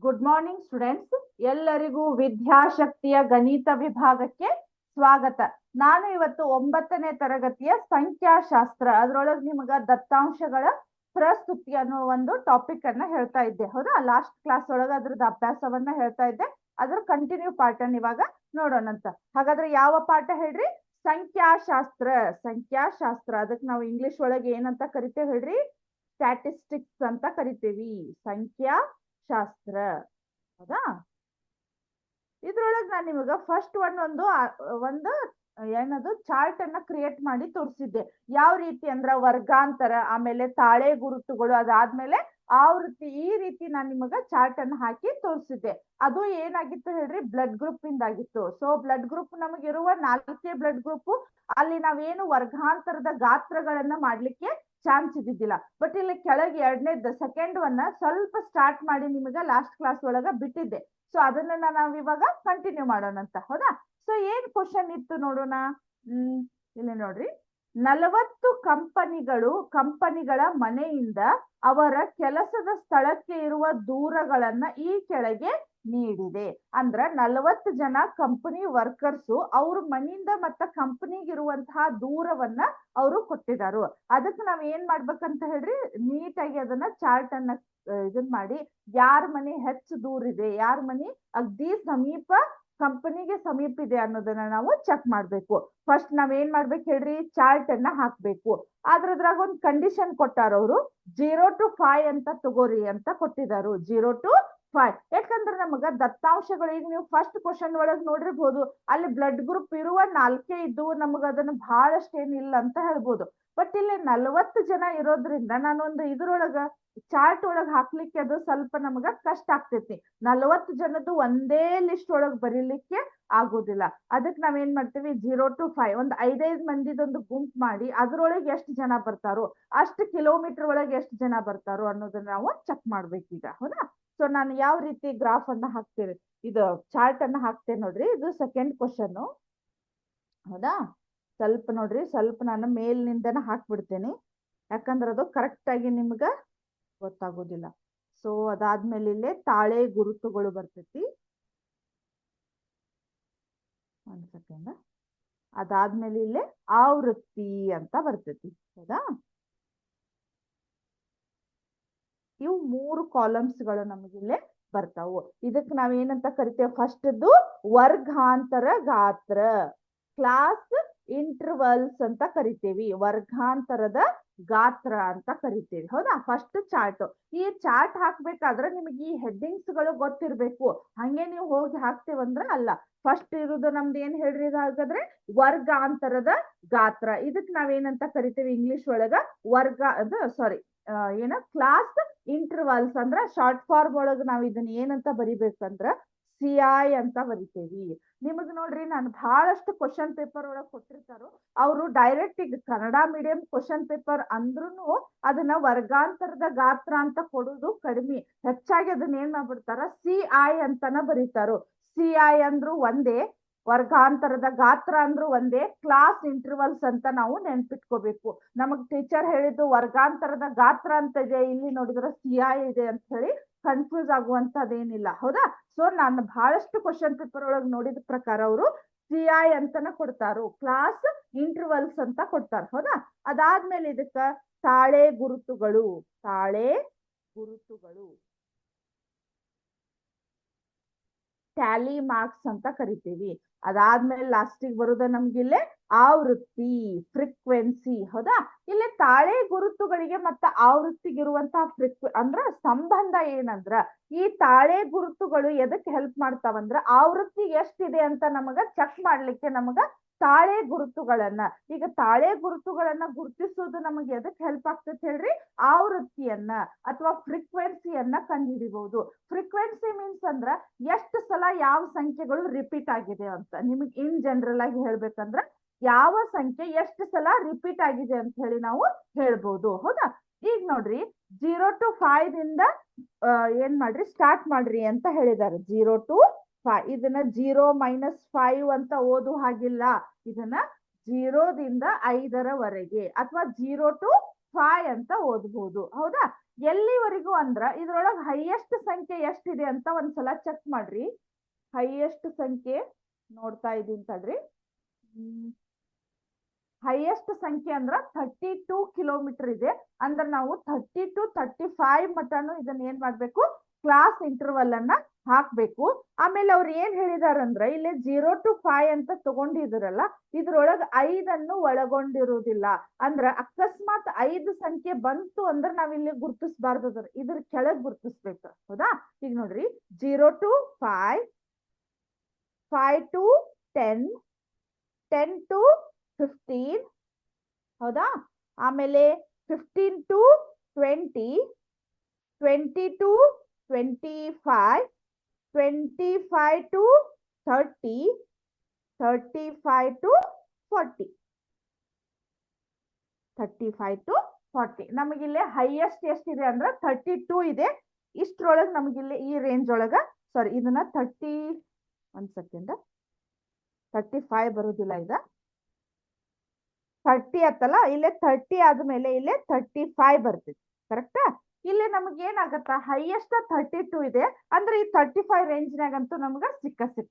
Good morning students. ಎಲ್ಲರಿಗೂ ವಿದ್ಯಾಶಕ್ತಿಯ ಗಣಿತ ವಿಭಾಗಕ್ಕೆ ಸ್ವಾಗತ. ನಾನು ಇವತ್ತು 9ನೇ ತರಗತಿಯ ಸಂಖ್ಯಾಶಾಸ್ತ್ರ ಅದರೊಳಗೆ ನಿಮಗ ದತ್ತಾಂಶಗಳ ಪ್ರಸ್ತುತಿ ಅನ್ನೋ ಒಂದು ಟಾಪಿಕ್ ಅನ್ನ ಹೇಳ್ತಾ ಇದ್ದೆ. ಹೌದಾ, ಲಾಸ್ಟ್ ಕ್ಲಾಸ್ ಒಳಗೆ ಅದ್ರದ್ದು ಅಭ್ಯಾಸವನ್ನ ಹೇಳ್ತಾ ಇದ್ದೆ. ಅದ್ರ ಕಂಟಿನ್ಯೂ ಪಾಠ ಇವಾಗ ನೋಡೋಣಂತ. ಹಾಗಾದ್ರೆ ಯಾವ ಪಾಠ ಹೇಳ್ರಿ? ಸಂಖ್ಯಾಶಾಸ್ತ್ರ. ಸಂಖ್ಯಾಶಾಸ್ತ್ರ ಅದಕ್ಕೆ ನಾವು ಇಂಗ್ಲಿಷ್ ಒಳಗೆ ಏನಂತ ಕರಿತೇವೆ ಹೇಳ್ರಿ? ಸ್ಟ್ಯಾಟಿಸ್ಟಿಕ್ಸ್ ಅಂತ ಕರಿತೇವಿ. ಸಂಖ್ಯಾಶಾಸ್ತ್ರ. ಹೌದಾ, ಇದ್ರೊಳಗೆ ನಾನು ನಿಮಗ ಫಸ್ಟ್ ಒಂದು ಏನದು ಚಾರ್ಟ್ ಅನ್ನ ಕ್ರಿಯೇಟ್ ಮಾಡಿ ತೋರಿಸಿದ್ದೆ. ಯಾವ ರೀತಿ ಅಂದ್ರ ವರ್ಗಾಂತರ, ಆಮೇಲೆ ತಾಳೆ ಗುರುತುಗಳು, ಅದಾದ್ಮೇಲೆ ಆವೃತ್ತಿ, ಈ ರೀತಿ ನಾನು ನಿಮಗ ಚಾರ್ಟ್ ಅನ್ನ ಹಾಕಿ ತೋರಿಸಿದ್ದೆ. ಅದು ಏನಾಗಿತ್ತು ಹೇಳ್ರಿ? ಬ್ಲಡ್ ಗ್ರೂಪ್ ಇಂದಾಗಿತ್ತು. ಸೊ ಬ್ಲಡ್ ಗ್ರೂಪ್ ನಮಗಿರುವ 4 ಬ್ಲಡ್ ಗ್ರೂಪ್ ಅಲ್ಲಿ ನಾವೇನು ವರ್ಗಾಂತರದ ಗಾತ್ರಗಳನ್ನ ಮಾಡ್ಲಿಕ್ಕೆ ಚಾನ್ಸ್ ಇದ್ದಿದ್ದಿಲ್ಲ. ಬಟ್ ಇಲ್ಲಿ ಕೆಳಗೆ ಎರಡನೇದ್ ಸೆಕೆಂಡ್ ಸ್ವಲ್ಪ ಸ್ಟಾರ್ಟ್ ಮಾಡಿ ನಿಮಗ ಲಾಸ್ಟ್ ಕ್ಲಾಸ್ ಒಳಗ ಬಿಟ್ಟಿದ್ದೆ. ಸೊ ಅದನ್ನ ನಾವ್ ಇವಾಗ ಕಂಟಿನ್ಯೂ ಮಾಡೋಣಂತ. ಹೌದಾ, ಸೊ ಏನ್ ಕ್ವಶನ್ ಇತ್ತು ನೋಡೋಣ. ಇಲ್ಲಿ ನೋಡ್ರಿ, 40 ಕಂಪನಿಗಳ ಮನೆಯಿಂದ ಅವರ ಕೆಲಸದ ಸ್ಥಳಕ್ಕೆ ಇರುವ ದೂರಗಳನ್ನ ಈ ಕೆಳಗೆ ನೀಡಿದೆ. ಅಂದ್ರ 40 ಜನ ಕಂಪನಿ ವರ್ಕರ್ಸು ಅವ್ರ ಮನೆಯಿಂದ ಮತ್ತ ಕಂಪನಿಗೆ ಇರುವಂತಹ ದೂರವನ್ನ ಅವರು ಕೊಟ್ಟಿದಾರು. ಅದಕ್ಕೆ ನಾವ್ ಏನ್ ಮಾಡ್ಬೇಕಂತ ಹೇಳ್ರಿ? ನೀಟಾಗಿ ಅದನ್ನ ಚಾರ್ಟ್ ಅನ್ನ ಇದನ್ ಮಾಡಿ, ಯಾರ ಮನೆ ಹೆಚ್ಚು ದೂರ ಇದೆ, ಯಾರ ಮನೆ ಅಗ್ದಿ ಸಮೀಪ ಕಂಪನಿಗೆ ಸಮೀಪ ಇದೆ ಅನ್ನೋದನ್ನ ನಾವು ಚೆಕ್ ಮಾಡ್ಬೇಕು. ಫಸ್ಟ್ ನಾವ್ ಏನ್ ಮಾಡ್ಬೇಕು ಹೇಳ್ರಿ? ಚಾರ್ಟ್ ಅನ್ನ ಹಾಕ್ಬೇಕು. ಅದ್ರದ್ರಾಗ ಒಂದು ಕಂಡೀಷನ್ ಕೊಟ್ಟಾರ ಅವರು, 0 to 5 ಅಂತ ತಗೋರಿ ಅಂತ ಕೊಟ್ಟಿದಾರು. 0 to 5 ಯಾಕಂದ್ರೆ ನಮಗ ದತ್ತಾಂಶಗಳು, ಈಗ ನೀವು ಫಸ್ಟ್ ಕ್ವಶನ್ ಒಳಗ್ ನೋಡಿರ್ಬೋದು, ಅಲ್ಲಿ ಬ್ಲಡ್ ಗ್ರೂಪ್ ಇರುವ 4 ಇದ್ದು ನಮಗ ಅದನ್ನ ಬಹಳಷ್ಟು ಏನಿಲ್ಲ ಅಂತ ಹೇಳ್ಬೋದು. ಬಟ್ ಇಲ್ಲಿ 40 ಜನ ಇರೋದ್ರಿಂದ ನಾನೊಂದು ಇದ್ರೊಳಗ ಚಾರ್ಟ್ ಒಳಗ್ ಹಾಕ್ಲಿಕ್ಕೆ ಅದು ಸ್ವಲ್ಪ ನಮಗ ಕಷ್ಟ ಆಗ್ತೈತಿ. 40 ಜನದ್ದು ಒಂದೇ ಲಿಸ್ಟ್ ಒಳಗ್ ಬರೀಲಿಕ್ಕೆ ಆಗೋದಿಲ್ಲ. ಅದಕ್ಕೆ ನಾವೇನ್ ಮಾಡ್ತೀವಿ? 0 to 5 ಒಂದು 5 ಮಂದಿದೊಂದು ಗುಂಪು ಮಾಡಿ ಅದ್ರೊಳಗೆ ಎಷ್ಟು ಜನ ಬರ್ತಾರೋ, ಅಷ್ಟು ಕಿಲೋಮೀಟರ್ ಒಳಗೆ ಎಷ್ಟು ಜನ ಬರ್ತಾರೋ ಅನ್ನೋದನ್ನ ನಾವು ಚೆಕ್ ಮಾಡ್ಬೇಕೀಗ. ಹೌದಾ, ಸೊ ನಾನು ಯಾವ ರೀತಿ ಗ್ರಾಫ್ ಅನ್ನ ಹಾಕ್ತೇವೆ, ಇದು ಚಾರ್ಟ್ ಅನ್ನ ಹಾಕ್ತೇನೆ ನೋಡ್ರಿ. ಇದು ಸೆಕೆಂಡ್ ಕ್ವಶನ್. ಹೌದಾ, ಸ್ವಲ್ಪ ನೋಡ್ರಿ, ಸ್ವಲ್ಪ ನಾನು ಮೇಲಿನಿಂದನ ಹಾಕ್ಬಿಡ್ತೇನೆ, ಯಾಕಂದ್ರೆ ಅದು ಕರೆಕ್ಟ್ ಆಗಿ ನಿಮ್ಗ ಗೊತ್ತಾಗೋದಿಲ್ಲ. ಸೊ ಅದಾದ್ಮೇಲೆ ಇಲ್ಲೇ ತಾಳೆ ಗುರುತುಗಳು ಬರ್ತೈತಿ. ಒಂದ್ ಸೆಕೆಂಡ್. ಅದಾದ್ಮೇಲೆ ಇಲ್ಲೇ ಆವೃತ್ತಿ ಅಂತ ಬರ್ತೈತಿ. ಹೌದಾ, ಇವು 3 ಕಾಲಮ್ಸ್ಗಳು ನಮಗಿಲ್ಲೇ ಬರ್ತಾವು. ಇದಕ್ಕೆ ನಾವೇನಂತ ಕರಿತೇವೆ? ಫಸ್ಟ್ದು ವರ್ಗಾಂತರ ಗಾತ್ರ, ಕ್ಲಾಸ್ ಇಂಟರ್ವಲ್ಸ್ ಅಂತ ಕರಿತೇವಿ. ವರ್ಗಾಂತರದ ಗಾತ್ರ ಅಂತ ಕರಿತೇವಿ. ಹೌದಾ, ಫಸ್ಟ್ ಚಾರ್ಟ್. ಈ ಚಾರ್ಟ್ ಹಾಕ್ಬೇಕಾದ್ರೆ ನಿಮಗೆ ಈ ಹೆಡ್ಡಿಂಗ್ಸ್ ಗಳು ಗೊತ್ತಿರ್ಬೇಕು. ಹಂಗೆ ನೀವು ಹೋಗಿ ಹಾಕ್ತೇವಂದ್ರ ಅಲ್ಲ. ಫಸ್ಟ್ ಇರುದು ನಮ್ದು ಏನ್ ಹೇಳ್ರಿ? ಹಾಗಾದ್ರೆ ವರ್ಗಾಂತರದ ಗಾತ್ರ. ಇದಕ್ ನಾವೇನಂತ ಕರಿತೇವಿ ಇಂಗ್ಲಿಷ್ ಒಳಗ? ಕ್ಲಾಸ್ ಇಂಟರ್ವಲ್ಸ್ ಅಂದ್ರ ಶಾರ್ಟ್ ಫಾರ್ಮ್ ಒಳಗ ನಾವ್ ಇದನ್ನ ಏನಂತ ಬರಿಬೇಕಂದ್ರ CI ಅಂತ ಬರಿತೇವಿ. ನಿಮಗ್ ನೋಡ್ರಿ, ನಾನು ಬಹಳಷ್ಟು ಕ್ವಶನ್ ಪೇಪರ್ ಒಳಗ್ ಕೊಟ್ಟಿರ್ತಾರೋ, ಅವರು ಡೈರೆಕ್ಟ್ ಈಗ ಕನ್ನಡ ಮೀಡಿಯಂ ಕ್ವಶನ್ ಪೇಪರ್ ಅಂದ್ರೂ ಅದನ್ನ ವರ್ಗಾಂತರದ ಗಾತ್ರ ಅಂತ ಕೊಡುದು ಕಡಿಮೆ. ಹೆಚ್ಚಾಗಿ ಅದನ್ನ ಏನ್ ಮಾಡ್ಬಿಡ್ತಾರ? CI ಅಂತಾನ ಬರೀತಾರೋ. CI ಅಂದ್ರು ಒಂದೇ, ವರ್ಗಾಂತರದ ಗಾತ್ರ ಅಂದ್ರು ಒಂದೇ, ಕ್ಲಾಸ್ ಇಂಟರ್ವಲ್ಸ್ ಅಂತ ನಾವು ನೆನ್ಪಿಟ್ಕೋಬೇಕು. ನಮಗ್ ಟೀಚರ್ ಹೇಳಿದ್ದು ವರ್ಗಾಂತರದ ಗಾತ್ರ ಅಂತ ಇದೆ, ಇಲ್ಲಿ ನೋಡಿದ್ರೆ CI ಇದೆ ಅಂತ ಹೇಳಿ ಕನ್ಫ್ಯೂಸ್ ಆಗುವಂತದೇನಿಲ್ಲ. ಹೌದಾ, ಸೊ ನಾನು ಬಹಳಷ್ಟು ಕ್ವಶನ್ ಪೇಪರ್ ಒಳಗೆ ನೋಡಿದ ಪ್ರಕಾರ ಅವರು CI ಅಂತಾನ ಕೊಡ್ತಾರು, ಕ್ಲಾಸ್ ಇಂಟರ್ವಲ್ಸ್ ಅಂತ ಕೊಡ್ತಾರ. ಹೌದಾ, ಅದಾದ್ಮೇಲೆ ಇದಕ್ಕ ತಾಳೆ ಗುರುತುಗಳು, ಟ್ಯಾಲಿ ಮಾರ್ಕ್ಸ್ ಅಂತ ಕರಿತೀವಿ. ಅದಾದ್ಮೇಲೆ ಲಾಸ್ಟಿಗೆ ಬರುದ ನಮ್ಗಿಲ್ಲೇ ಆವೃತ್ತಿ, ಫ್ರೀಕ್ವೆನ್ಸಿ. ಹೌದಾ, ಇಲ್ಲಿ ತಾಳೆ ಗುರುತುಗಳಿಗೆ ಮತ್ತೆ ಆವೃತ್ತಿಗಿರುವಂತಹ ಅಂದ್ರ ಸಂಬಂಧ ಏನಂದ್ರ, ಈ ತಾಳೆ ಗುರುತುಗಳು ಎದಕ್ ಹೆಲ್ಪ್ ಮಾಡ್ತಾವಂದ್ರ ಆವೃತ್ತಿ ಎಷ್ಟಿದೆ ಅಂತ ನಮಗ ಚೆಕ್ ಮಾಡ್ಲಿಕ್ಕೆ ನಮಗ ತಾಳೆ ಗುರುತುಗಳನ್ನ, ಈಗ ತಾಳೆ ಗುರುತುಗಳನ್ನ ಗುರುತಿಸೋದು ನಮಗೆ ಎದಕ್ ಹೆಲ್ಪ್ ಆಗ್ತೈತೆ ಹೇಳ್ರಿ? ಆವೃತ್ತಿಯನ್ನ ಅಥವಾ ಫ್ರೀಕ್ವೆನ್ಸಿಯನ್ನ ಕಂಡುಹಿಡಿಬಹುದು. ಫ್ರೀಕ್ವೆನ್ಸಿ ಮೀನ್ಸ್ ಅಂದ್ರ ಎಷ್ಟು ಸಲ ಯಾವ ಸಂಖ್ಯೆಗಳು ರಿಪೀಟ್ ಆಗಿದೆ ಅಂತ. ನಿಮಗೆ ಇನ್ ಜನರಲ್ ಆಗಿ ಹೇಳ್ಬೇಕಂದ್ರ ಯಾವ ಸಂಖ್ಯೆ ಎಷ್ಟು ಸಲ ರಿಪೀಟ್ ಆಗಿದೆ ಅಂತ ಹೇಳಿ ನಾವು ಹೇಳ್ಬೋದು. ಹೌದಾ, ಈಗ ನೋಡ್ರಿ 0 to 5 ದಿಂದ ಏನ್ ಮಾಡ್ರಿ? ಸ್ಟಾರ್ಟ್ ಮಾಡ್ರಿ ಅಂತ ಹೇಳಿದಾರೆ. 0 to 5 ಇದನ್ನ 0 - 5 ಅಂತ ಓದು ಹಾಗಿಲ್ಲ. ಇದನ್ನ 0 ದಿಂದ 5 ರವರೆಗೆ ಅಥವಾ 0 to 5 ಅಂತ ಓದ್ಬಹುದು. ಹೌದಾ, ಎಲ್ಲಿವರೆಗೂ ಅಂದ್ರ ಇದ್ರೊಳಗ ಹೈಯೆಸ್ಟ್ ಸಂಖ್ಯೆ ಎಷ್ಟಿದೆ ಅಂತ ಒಂದ್ಸಲ ಚೆಕ್ ಮಾಡ್ರಿ. ಹೈಯೆಸ್ಟ್ ಸಂಖ್ಯೆ ನೋಡ್ತಾ ಇದೀನಿ ತಡ್ರಿ. ಹೈಯೆಸ್ಟ್ ಸಂಖ್ಯೆ ಅಂದ್ರ 32 ಕಿಲೋಮೀಟರ್ ಇದೆ. ಅಂದ್ರೆ ನಾವು 30 to 35 ಮಟನು ಇದನ್ನ ಏನ್ ಮಾಡ್ಬೇಕು, ಕ್ಲಾಸ್ ಇಂಟರ್ವಲ್ ಅನ್ನ ಹಾಕ್ಬೇಕು. ಆಮೇಲೆ ಅವ್ರು ಏನ್ ಹೇಳಿದಾರಂದ್ರ ಇಲ್ಲಿ 0 to 5 ಅಂತ ತಗೊಂಡಿದ್ರಲ್ಲ, ಇದ್ರೊಳಗ 5 ಒಳಗೊಂಡಿರುವುದಿಲ್ಲ. ಅಂದ್ರ ಅಕಸ್ಮಾತ್ 5 ಸಂಖ್ಯೆ ಬಂತು ಅಂದ್ರೆ ನಾವ್ ಇಲ್ಲಿ ಗುರ್ತಿಸಬಾರ್ದು, ಇದ್ರ ಕೆಳಗ್ ಗುರ್ತಿಸ್ಬೇಕು. ಹೌದಾ? ಈಗ ನೋಡ್ರಿ 0 to 5, 5 to 10, 10 to 15, ಹೌದಾ? ಆಮೇಲೆ 15 to 20, 20 to 25, 25 to 30, 35 to 40, 35 to 40. ನಮಗಿಲ್ಲಿ ಹೈಯೆಸ್ಟ್ ಎಷ್ಟಿದೆ ಅಂದ್ರೆ 32 ಇದೆ. ಇಷ್ಟ್ರೊಳಗೆ ನಮಗಿಲ್ಲಿ ಈ ರೇಂಜ್ ಒಳಗ, ಸಾರಿ ಇದನ್ನ 1 ಸೆಕೆಂಡ್, 35 ಬರುದಿಲ್ಲ, ಇದ 30 ಆತಲ್ಲ, ಇಲ್ಲೇ 30 ಆದ್ಮೇಲೆ ಇಲ್ಲೇ 35 ಬರ್ತೈತಿ. ಕರೆಕ್ಟಾ? ಇಲ್ಲಿ ನಮ್ಗೆ ಏನಾಗತ್ತ, ಹೈಯೆಸ್ಟ್ 32 ಇದೆ ಅಂದ್ರೆ ಈ 35 ರೇಂಜ್ನಾಗಂತೂ ನಮ್ಗ ಸಿಕ್ಕತಿ.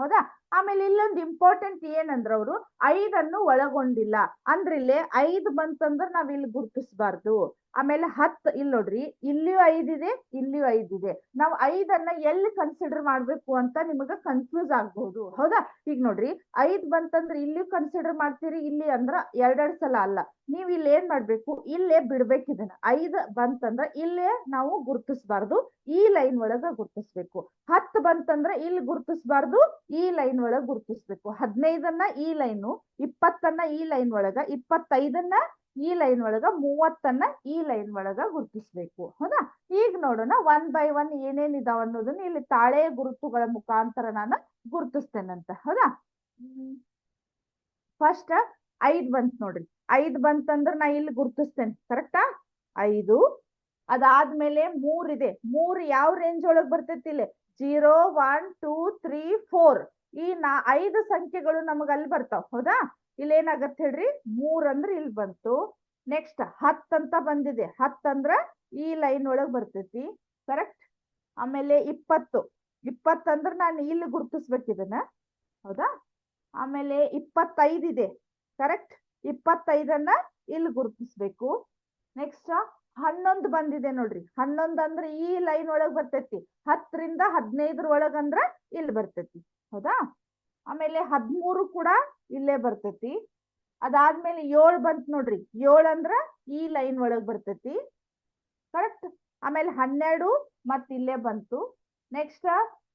ಹೌದಾ? ಆಮೇಲೆ ಇಲ್ಲೊಂದು ಇಂಪಾರ್ಟೆಂಟ್ ಏನಂದ್ರ ಅವರು 5 ಒಳಗೊಂಡಿಲ್ಲ ಅಂದ್ರೆ ಇಲ್ಲಿ 5 ಬಂತಂದ್ರ ನಾವ್ ಇಲ್ಲಿ ಗುರ್ತಿಸಬಾರ್ದು. ಆಮೇಲೆ 10 ಇಲ್ಲಿ ನೋಡ್ರಿ, ಇಲ್ಲಿಯೂ 5 ಇದೆ, ಇಲ್ಲಿಯೂ 5 ಇದೆ. ನಾವು 5 ಎಲ್ಲಿ ಕನ್ಸಿಡರ್ ಮಾಡ್ಬೇಕು ಅಂತ ನಿಮಗ ಕನ್ಫ್ಯೂಸ್ ಆಗ್ಬಹುದು. ಹೌದಾ? ಈಗ ನೋಡ್ರಿ 5 ಬಂತಂದ್ರೆ ಇಲ್ಲಿಯೂ ಕನ್ಸಿಡರ್ ಮಾಡ್ತೀರಿ, ಇಲ್ಲಿ ಅಂದ್ರ ಎರಡೆರಡು ಸಲ ಅಲ್ಲ. ನೀವ್ ಇಲ್ಲಿ ಏನ್ ಮಾಡ್ಬೇಕು, ಇಲ್ಲೇ ಬಿಡ್ಬೇಕು. ಇದನ್ನ 5 ಬಂತಂದ್ರ ಇಲ್ಲೇ ನಾವು ಗುರ್ತಿಸಬಾರ್ದು, ಈ ಲೈನ್ ಒಳಗ ಗುರ್ತಿಸ್ಬೇಕು. 10 ಬಂತಂದ್ರ ಇಲ್ಲಿ ಗುರ್ತಿಸಬಾರ್ದು, ಈ ಲೈನ್ ಒಳಗ ಗುರ್ತಿಸ್ಬೇಕು. 15 ಈ ಲೈನು, 20 ಈ ಲೈನ್ ಒಳಗ, 25 ಈ ಲೈನ್ ಒಳಗ, 30 ಈ ಲೈನ್ ಒಳಗ ಗುರ್ತಿಸ್ಬೇಕು. ಹೌದಾ? ಈಗ ನೋಡೋಣ 1 by 1 ಏನೇನ್ ಇದಾವ ಅನ್ನೋದನ್ನ ಇಲ್ಲಿ ತಾಳೆ ಗುರುತುಗಳ ಮುಖಾಂತರ ನಾನು ಗುರುತಿಸ್ತೇನಂತ. ಹೌದಾ? ಫಸ್ಟ್ 5 ಬಂತ್ ನೋಡ್ರಿ. 5 ಬಂತಂದ್ರ ನಾ ಇಲ್ಲಿ ಗುರುತಿಸ್ತೇನೆ. ಕರೆಕ್ಟಾ? 5. ಅದಾದ್ಮೇಲೆ 3 ಇದೆ. 3 ಯಾವ ರೇಂಜ್ ಒಳಗ್ ಬರ್ತೈತಿ? ಇಲ್ಲಿ 0, 1, 2, 3, 4 ಈ 5 ಸಂಖ್ಯೆಗಳು ನಮಗ ಅಲ್ಲಿ ಬರ್ತಾವ. ಹೌದಾ? ಇಲ್ಲಿ ಏನಾಗತ್ತೆ ಹೇಳ್ರಿ, 3 ಅಂದ್ರೆ ಇಲ್ಲಿ ಬಂತು. ನೆಕ್ಸ್ಟ್ 10 ಅಂತ ಬಂದಿದೆ. 10 ಅಂದ್ರ ಈ ಲೈನ್ ಒಳಗ್ ಬರ್ತೈತಿ. ಕರೆಕ್ಟ್? ಆಮೇಲೆ 20. 20 ಅಂದ್ರ ನಾನು ಇಲ್ಲಿ ಗುರುತಿಸ್ಬೇಕು ಇದನ್ನ. ಹೌದಾ? ಆಮೇಲೆ 25 ಇದೆ. ಕರೆಕ್ಟ್? 25 ಇಲ್ಲಿ ಗುರುತಿಸ್ಬೇಕು. ನೆಕ್ಸ್ಟ್ 11 ಬಂದಿದೆ ನೋಡ್ರಿ. 11 ಅಂದ್ರೆ ಈ ಲೈನ್ ಒಳಗ್ ಬರ್ತೈತಿ. 10 ರಿಂದ 15 ಒಳಗಂದ್ರ ಇಲ್ಲಿ ಬರ್ತೈತಿ. ಹೌದಾ? ಆಮೇಲೆ 13 ಕೂಡ ಇಲ್ಲೇ ಬರ್ತೈತಿ. ಅದಾದ್ಮೇಲೆ 7 ಬಂತ್ ನೋಡ್ರಿ. 7 ಅಂದ್ರ ಈ ಲೈನ್ ಒಳಗ್ ಬರ್ತೈತಿ. ಕರೆಕ್ಟ್? ಆಮೇಲೆ 12 ಮತ್ ಇಲ್ಲೇ ಬಂತು. ನೆಕ್ಸ್ಟ್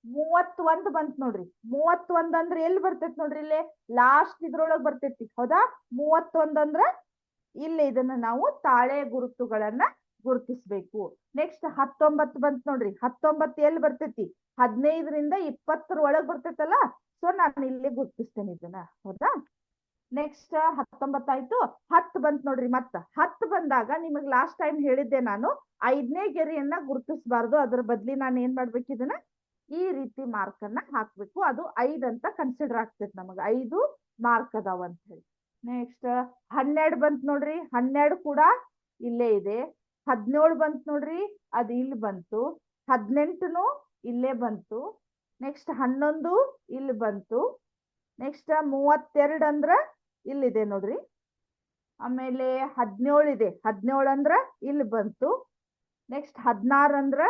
31 ಬಂತ್ ನೋಡ್ರಿ. 31 ಅಂದ್ರೆ ಎಲ್ಲಿ ಬರ್ತೈತಿ ನೋಡ್ರಿ, ಇಲ್ಲೇ ಲಾಸ್ಟ್ ಇದ್ರೊಳಗ್ ಬರ್ತೈತಿ. ಹೌದಾ? 31 ಅಂದ್ರ ಇಲ್ಲಿ ಇದನ್ನ ನಾವು ತಾಳೆ ಗುರುತುಗಳನ್ನ ಗುರುತಿಸ್ಬೇಕು. ನೆಕ್ಸ್ಟ್ 19 ಬಂತ್ ನೋಡ್ರಿ. 19 ಎಲ್ಲಿ ಬರ್ತೈತಿ? 15 ರಿಂದ 20 ಒಳಗ್ ಬರ್ತೈತಲ್ಲ, ಸೊ ನಾನು ಇಲ್ಲಿ ಗುರುತಿಸ್ತೇನೆ ಇದನ್ನ. ಹೌದಾ? ನೆಕ್ಸ್ಟ್ 19 ಆಯ್ತು. 10 ಬಂತ್ ನೋಡ್ರಿ. ಮತ್ತ 10 ಬಂದಾಗ ನಿಮಗ್ ಲಾಸ್ಟ್ ಟೈಮ್ ಹೇಳಿದ್ದೆ ನಾನು, 5ನೇ ಗೆರೆಯನ್ನ ಗುರುತಿಸಬಾರ್ದು, ಅದ್ರ ಬದ್ಲಿ ನಾನು ಏನ್ ಮಾಡ್ಬೇಕು, ಇದನ್ನ ಈ ರೀತಿ ಮಾರ್ಕ್ ಅನ್ನ ಹಾಕ್ಬೇಕು. ಅದು 5 ಅಂತ ಕನ್ಸಿಡರ್ ಆಗ್ತೈತಿ. ನಮಗ 5 ಮಾರ್ಕ್ ಅದಾವ ಅಂತ ಹೇಳಿ. ನೆಕ್ಸ್ಟ್ 12 ಬಂತ್ ನೋಡ್ರಿ. 12 ಕೂಡ ಇಲ್ಲೇ ಇದೆ. 17 ಬಂತ್ ನೋಡ್ರಿ, ಅದು ಇಲ್ಲಿ ಬಂತು. 18 ಇಲ್ಲೇ ಬಂತು. ನೆಕ್ಸ್ಟ್ 11 ಇಲ್ಲಿ ಬಂತು. ನೆಕ್ಸ್ಟ್ 32 ಅಂದ್ರ ಇಲ್ಲಿದೆ ನೋಡ್ರಿ. ಆಮೇಲೆ 17 ಇದೆ. 17 ಅಂದ್ರ ಇಲ್ಲಿ ಬಂತು. ನೆಕ್ಸ್ಟ್ 16 ಅಂದ್ರ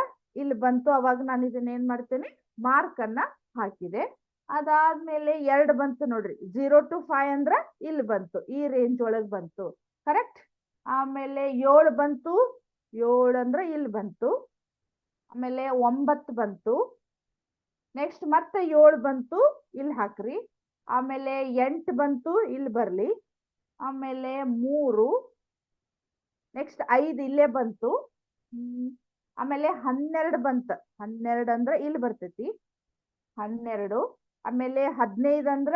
ಇಲ್ಲಿ ಬಂತು. ಅವಾಗ ನಾನು ಇದನ್ನ ಏನ್ ಮಾಡ್ತೇನೆ, ಮಾರ್ಕ್ ಅನ್ನ ಹಾಕಿದೆ. ಅದಾದ್ಮೇಲೆ 2 ಬಂತು ನೋಡ್ರಿ. 0 to 5 ಅಂದ್ರ ಇಲ್ಲಿ ಬಂತು, ಈ ರೇಂಜ್ ಒಳಗ್ ಬಂತು. ಕರೆಕ್ಟ್? ಆಮೇಲೆ 7 ಬಂತು. 7 ಅಂದ್ರ ಇಲ್ಲಿ ಬಂತು. ಆಮೇಲೆ 9 ಬಂತು. ನೆಕ್ಸ್ಟ್ ಮತ್ತೆ 7 ಬಂತು, ಇಲ್ಲಿ ಹಾಕ್ರಿ. ಆಮೇಲೆ 8 ಬಂತು, ಇಲ್ಲಿ ಬರ್ಲಿ. ಆಮೇಲೆ 3. ನೆಕ್ಸ್ಟ್ 5 ಇಲ್ಲೇ ಬಂತು. ಆಮೇಲೆ 12 ಬಂತ. 12 ಅಂದ್ರ ಇಲ್ಲಿ ಬರ್ತೈತಿ. 12. ಆಮೇಲೆ 15 ಅಂದ್ರ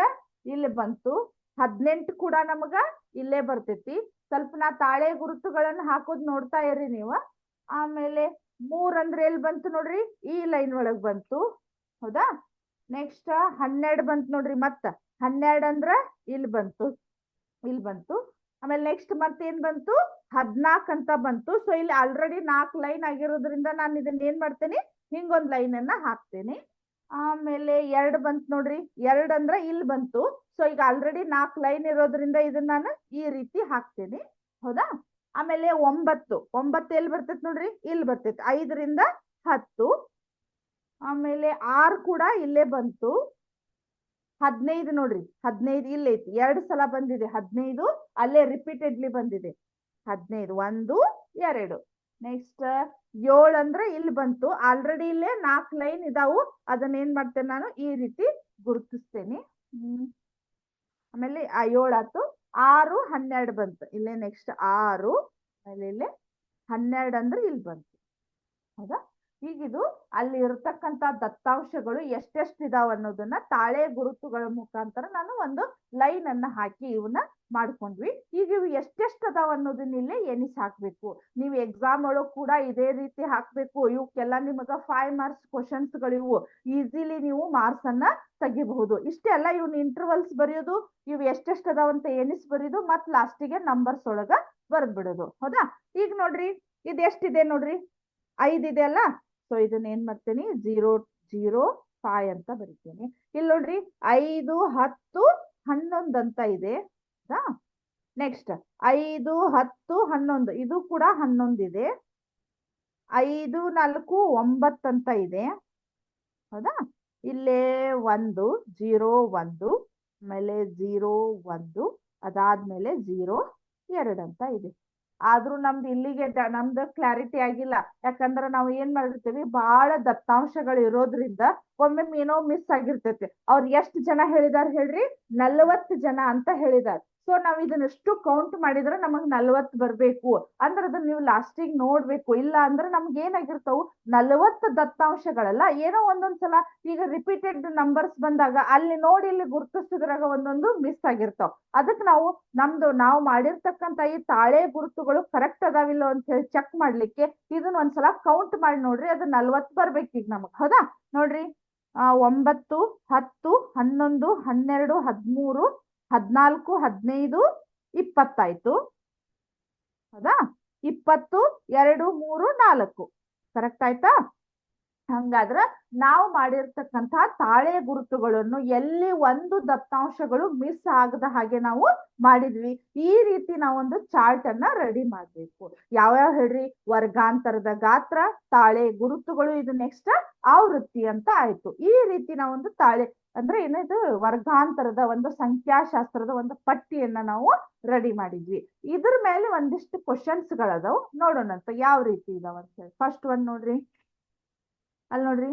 ಇಲ್ಲಿ ಬಂತು. 18 ಕೂಡ ನಮಗ ಇಲ್ಲೇ ಬರ್ತೈತಿ. ಸ್ವಲ್ಪ ನಾ ತಾಳೆ ಗುರುತುಗಳನ್ನ ಹಾಕೋದ್ ನೋಡ್ತಾ ಇರ್ರಿ ನೀವು. ಆಮೇಲೆ 3 ಅಂದ್ರೆ ಎಲ್ಲಿ ಬಂತು ನೋಡ್ರಿ, ಈ ಲೈನ್ ಒಳಗ್ ಬಂತು. ಹೌದಾ? ನೆಕ್ಸ್ಟ್ 12 ಬಂತು ನೋಡ್ರಿ. ಮತ್ತ 12 ಅಂದ್ರ ಇಲ್ಲಿ ಬಂತು, ಇಲ್ಲಿ ಬಂತು. ಆಮೇಲೆ ನೆಕ್ಸ್ಟ್ ಮತ್ತೆ ಏನ್ ಬಂತು 14 ಅಂತ ಬಂತು. ಸೊ ಇಲ್ಲಿ ಆಲ್ರೆಡಿ 4 ಲೈನ್ ಆಗಿರೋದ್ರಿಂದ ನಾನು ಇದನ್ನ ಏನ್ ಮಾಡ್ತೇನೆ, ಹಿಂಗೊಂದ್ ಲೈನ್ ಅನ್ನ ಹಾಕ್ತೇನೆ. ಆಮೇಲೆ 2 ಬಂತು ನೋಡ್ರಿ, 2 ಅಂದ್ರೆ ಇಲ್ಲಿ ಬಂತು. ಸೊ ಈಗ ಆಲ್ರೆಡಿ 4 ಲೈನ್ ಇರೋದ್ರಿಂದ ಇದನ್ನ ನಾನು ಈ ರೀತಿ ಹಾಕ್ತೇನೆ. ಹೌದಾ. ಆಮೇಲೆ 9 ಎಲ್ಲಿ ಬರ್ತೈತಿ ನೋಡ್ರಿ, ಇಲ್ಲಿ ಬರ್ತೈತಿ. 5ರಿಂದ 10. ಆಮೇಲೆ 6 ಕೂಡ ಇಲ್ಲೇ ಬಂತು. 15 ನೋಡ್ರಿ, 15 ಇಲ್ಲಿ ಐತಿ, 2 ಸಲ ಬಂದಿದೆ 15, ಅಲ್ಲೇ ರಿಪೀಟೆಡ್ಲಿ ಬಂದಿದೆ 15. 1 2. ನೆಕ್ಸ್ಟ್ 7 ಅಂದ್ರೆ ಇಲ್ಲಿ ಬಂತು. ಆಲ್ರೆಡಿ ಇಲ್ಲೇ 4 ಲೈನ್ ಇದಾವು. ಅದನ್ನ ಏನ್ ಮಾಡ್ತೇನೆ ನಾನು ಈ ರೀತಿ ಗುರುತಿಸ್ತೇನೆ. ಆಮೇಲೆ 7 ಆಯ್ತು. 6 12 ಬಂತು ಇಲ್ಲೇ. ನೆಕ್ಸ್ಟ್ 6 ಆಮೇಲೆ ಇಲ್ಲೇ 12 ಅಂದ್ರೆ ಇಲ್ಲಿ ಬಂತು. ಹೌದಾ. ಹೀಗಿದು ಅಲ್ಲಿ ಇರತಕ್ಕಂತ ದತ್ತಾಂಶಗಳು ಎಷ್ಟೆಷ್ಟು ಇದಾವ ಅನ್ನೋದನ್ನ ತಾಳೆ ಗುರುತುಗಳ ಮುಖಾಂತರ ನಾನು ಒಂದು ಲೈನ್ ಅನ್ನ ಹಾಕಿ ಇವನ್ನ ಮಾಡ್ಕೊಂಡ್ವಿ. ಈಗ ಇವು ಎಷ್ಟೆಷ್ಟು ಅದಾವ ಅನ್ನೋದನ್ನ ಇಲ್ಲೇ ಎಣಿಸಿ ಹಾಕ್ಬೇಕು. ನೀವು ಎಕ್ಸಾಮ್ ಒಳಗ್ ಕೂಡ ಇದೇ ರೀತಿ ಹಾಕ್ಬೇಕು. ಇವಕ್ಕೆಲ್ಲ ನಿಮಗ 5 ಮಾರ್ಕ್ಸ್ ಕ್ವಶನ್ಸ್ ಗಳಿವು. ಈಸಿಲಿ ನೀವು ಮಾರ್ಕ್ಸ್ ಅನ್ನ ತೆಗಿಬಹುದು. ಇಷ್ಟೇ ಅಲ್ಲ, ಇವ್ನ ಇಂಟರ್ವಲ್ಸ್ ಬರೆಯೋದು, ಇವು ಎಷ್ಟೆಷ್ಟು ಅದಾವಂತ ಎಣಿಸಿ ಬರೆಯೋದು, ಮತ್ ಲಾಸ್ಟಿಗೆ ನಂಬರ್ಸ್ ಒಳಗ ಬರ್ದ್ ಬಿಡೋದು. ಹೌದಾ. ಈಗ ನೋಡ್ರಿ ಇದು ಎಷ್ಟಿದೆ ನೋಡ್ರಿ, 5 ಇದೆ ಅಲ್ಲ. ಸೊ ಇದನ್ನ ಏನ್ ಮಾಡ್ತೇನೆ 0 0 5 ಅಂತ ಬರಿತೇನೆ. ಇಲ್ಲಿ ನೋಡ್ರಿ 5 10 11 ಅಂತ ಇದೆ. ನೆಕ್ಸ್ಟ್ 5 10 11 ಇದು ಕೂಡ 11 ಇದೆ. 5 4 9 ಅಂತ ಇದೆ. ಹೌದಾ. ಇಲ್ಲೇ 1 0 1 ಆಮೇಲೆ 0 1 ಅದಾದ್ಮೇಲೆ 0 2 ಅಂತ ಇದೆ. ಆದ್ರೂ ನಮ್ದು ಇಲ್ಲಿಗೆ ನಮ್ದು ಕ್ಲಾರಿಟಿ ಆಗಿಲ್ಲ. ಯಾಕಂದ್ರೆ ನಾವು ಏನ್ ಮಾಡಿರ್ತೀವಿ, ಬಹಳ ದತ್ತಾಂಶಗಳು ಇರೋದ್ರಿಂದ ಒಮ್ಮೆ ಏನೋ ಮಿಸ್ ಆಗಿರ್ತೈತಿ. ಅವ್ರು ಎಷ್ಟು ಜನ ಹೇಳಿದಾರ ಹೇಳ್ರಿ, 40 ಜನ ಅಂತ ಹೇಳಿದಾರ. ಸೊ ನಾವ್ ಇದನ್ನಷ್ಟು ಕೌಂಟ್ ಮಾಡಿದ್ರೆ ನಮಗ್ 40 ಬರ್ಬೇಕು. ಅಂದ್ರೆ ಅದನ್ನ ನೀವು ಲಾಸ್ಟಿಗೆ ನೋಡ್ಬೇಕು. ಇಲ್ಲ ಅಂದ್ರೆ ನಮ್ಗೆ ಏನಾಗಿರ್ತಾವು 40 ದತ್ತಾಂಶಗಳಲ್ಲ, ಏನೋ ಒಂದೊಂದ್ಸಲ ಈಗ ರಿಪೀಟೆಡ್ ನಂಬರ್ಸ್ ಬಂದಾಗ ಅಲ್ಲಿ ನೋಡಿ ಇಲ್ಲಿ ಗುರುತಿಸಿದ್ರಾಗ ಒಂದೊಂದು ಮಿಸ್ ಆಗಿರ್ತಾವ. ಅದಕ್ಕೆ ನಾವು ಮಾಡಿರ್ತಕ್ಕಂತ ಈ ತಾಳೆ ಗುರುತುಗಳು ಕರೆಕ್ಟ್ ಅದಾವಿಲ್ಲ ಅಂತ ಹೇಳಿ ಚೆಕ್ ಮಾಡ್ಲಿಕ್ಕೆ ಇದನ್ನ ಒಂದ್ಸಲ ಕೌಂಟ್ ಮಾಡಿ ನೋಡ್ರಿ. ಅದು 40 ಬರ್ಬೇಕು ಈಗ ನಮಗ್. ಹೌದಾ. ನೋಡ್ರಿ 9 10 11 12 13 14 15 20 ಆಯ್ತು. ಹೌದಾ. 20 2 3 4 ಕರೆಕ್ಟ್ ಆಯ್ತಾ. ಹಂಗಾದ್ರ ನಾವು ಮಾಡಿರ್ತಕ್ಕಂತಹ ತಾಳೆ ಗುರುತುಗಳನ್ನು ಎಲ್ಲಿ ಒಂದು ದತ್ತಾಂಶಗಳು ಮಿಸ್ ಆಗದ ಹಾಗೆ ನಾವು ಮಾಡಿದ್ವಿ. ಈ ರೀತಿ ನಾವೊಂದು ಚಾರ್ಟ್ ಅನ್ನ ರೆಡಿ ಮಾಡ್ಬೇಕು. ಯಾವ್ಯಾವ ಹೇಳ್ರಿ, ವರ್ಗಾಂತರದ ಗಾತ್ರ, ತಾಳೆ ಗುರುತುಗಳು, ಇದು ನೆಕ್ಸ್ಟ್ ಆವೃತ್ತಿ ಅಂತ ಆಯ್ತು. ಈ ರೀತಿ ನಾವೊಂದು ತಾಳೆ ಅಂದ್ರೆ ಏನಿದು ವರ್ಗಾಂತರದ ಒಂದು ಸಂಖ್ಯಾಶಾಸ್ತ್ರದ ಒಂದು ಪಟ್ಟಿಯನ್ನ ನಾವು ರೆಡಿ ಮಾಡಿದ್ವಿ. ಇದ್ರ ಮೇಲೆ ಒಂದಿಷ್ಟು ಕ್ವಶನ್ಸ್ ಗಳದಾವ್, ನೋಡೋಣಂತ ಯಾವ ರೀತಿ ಇದಾವ ಅಂತ ಹೇಳಿ. ಫಸ್ಟ್ ಒಂದ್ ನೋಡ್ರಿ, ಅಲ್ಲಿ ನೋಡ್ರಿ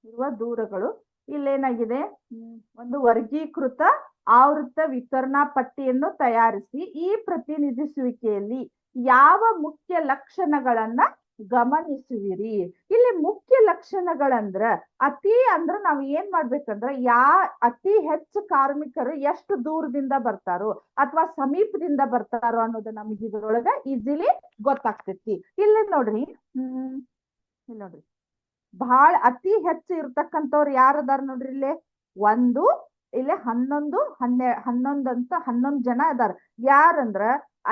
ಇರುವ ದೂರಗಳು. ಇಲ್ಲೇನಾಗಿದೆ, ಒಂದು ವರ್ಗೀಕೃತ ಆವೃತ್ತ ವಿತರಣಾ ಪಟ್ಟಿಯನ್ನು ತಯಾರಿಸಿ ಈ ಪ್ರತಿನಿಧಿಸುವಿಕೆಯಲ್ಲಿ ಯಾವ ಮುಖ್ಯ ಲಕ್ಷಣಗಳನ್ನ ಗಮನಿಸುವಿರಿ. ಇಲ್ಲಿ ಮುಖ್ಯ ಲಕ್ಷಣಗಳಂದ್ರ ಅಂದ್ರೆ ನಾವ್ ಏನ್ ಮಾಡ್ಬೇಕಂದ್ರ ಅತಿ ಹೆಚ್ಚು ಕಾರ್ಮಿಕರು ಎಷ್ಟು ದೂರದಿಂದ ಬರ್ತಾರೋ ಅಥವಾ ಸಮೀಪದಿಂದ ಬರ್ತಾರೋ ಅನ್ನೋದು ನಮ್ಗೆ ಇದ್ರೊಳಗ ಈಸಿಲಿ ಗೊತ್ತಾಗ್ತೈತಿ. ಇಲ್ಲಿ ನೋಡ್ರಿ ಇಲ್ಲಿ ನೋಡ್ರಿ ಬಹಳ ಅತಿ ಹೆಚ್ಚು ಇರ್ತಕ್ಕಂಥವ್ರು ಯಾರದಾರ ನೋಡ್ರಿ. ಇಲ್ಲೇ 1 ಇಲ್ಲೇ 11 11 ಅಂತ 11 ಜನ ಅದಾರ. ಯಾರಂದ್ರ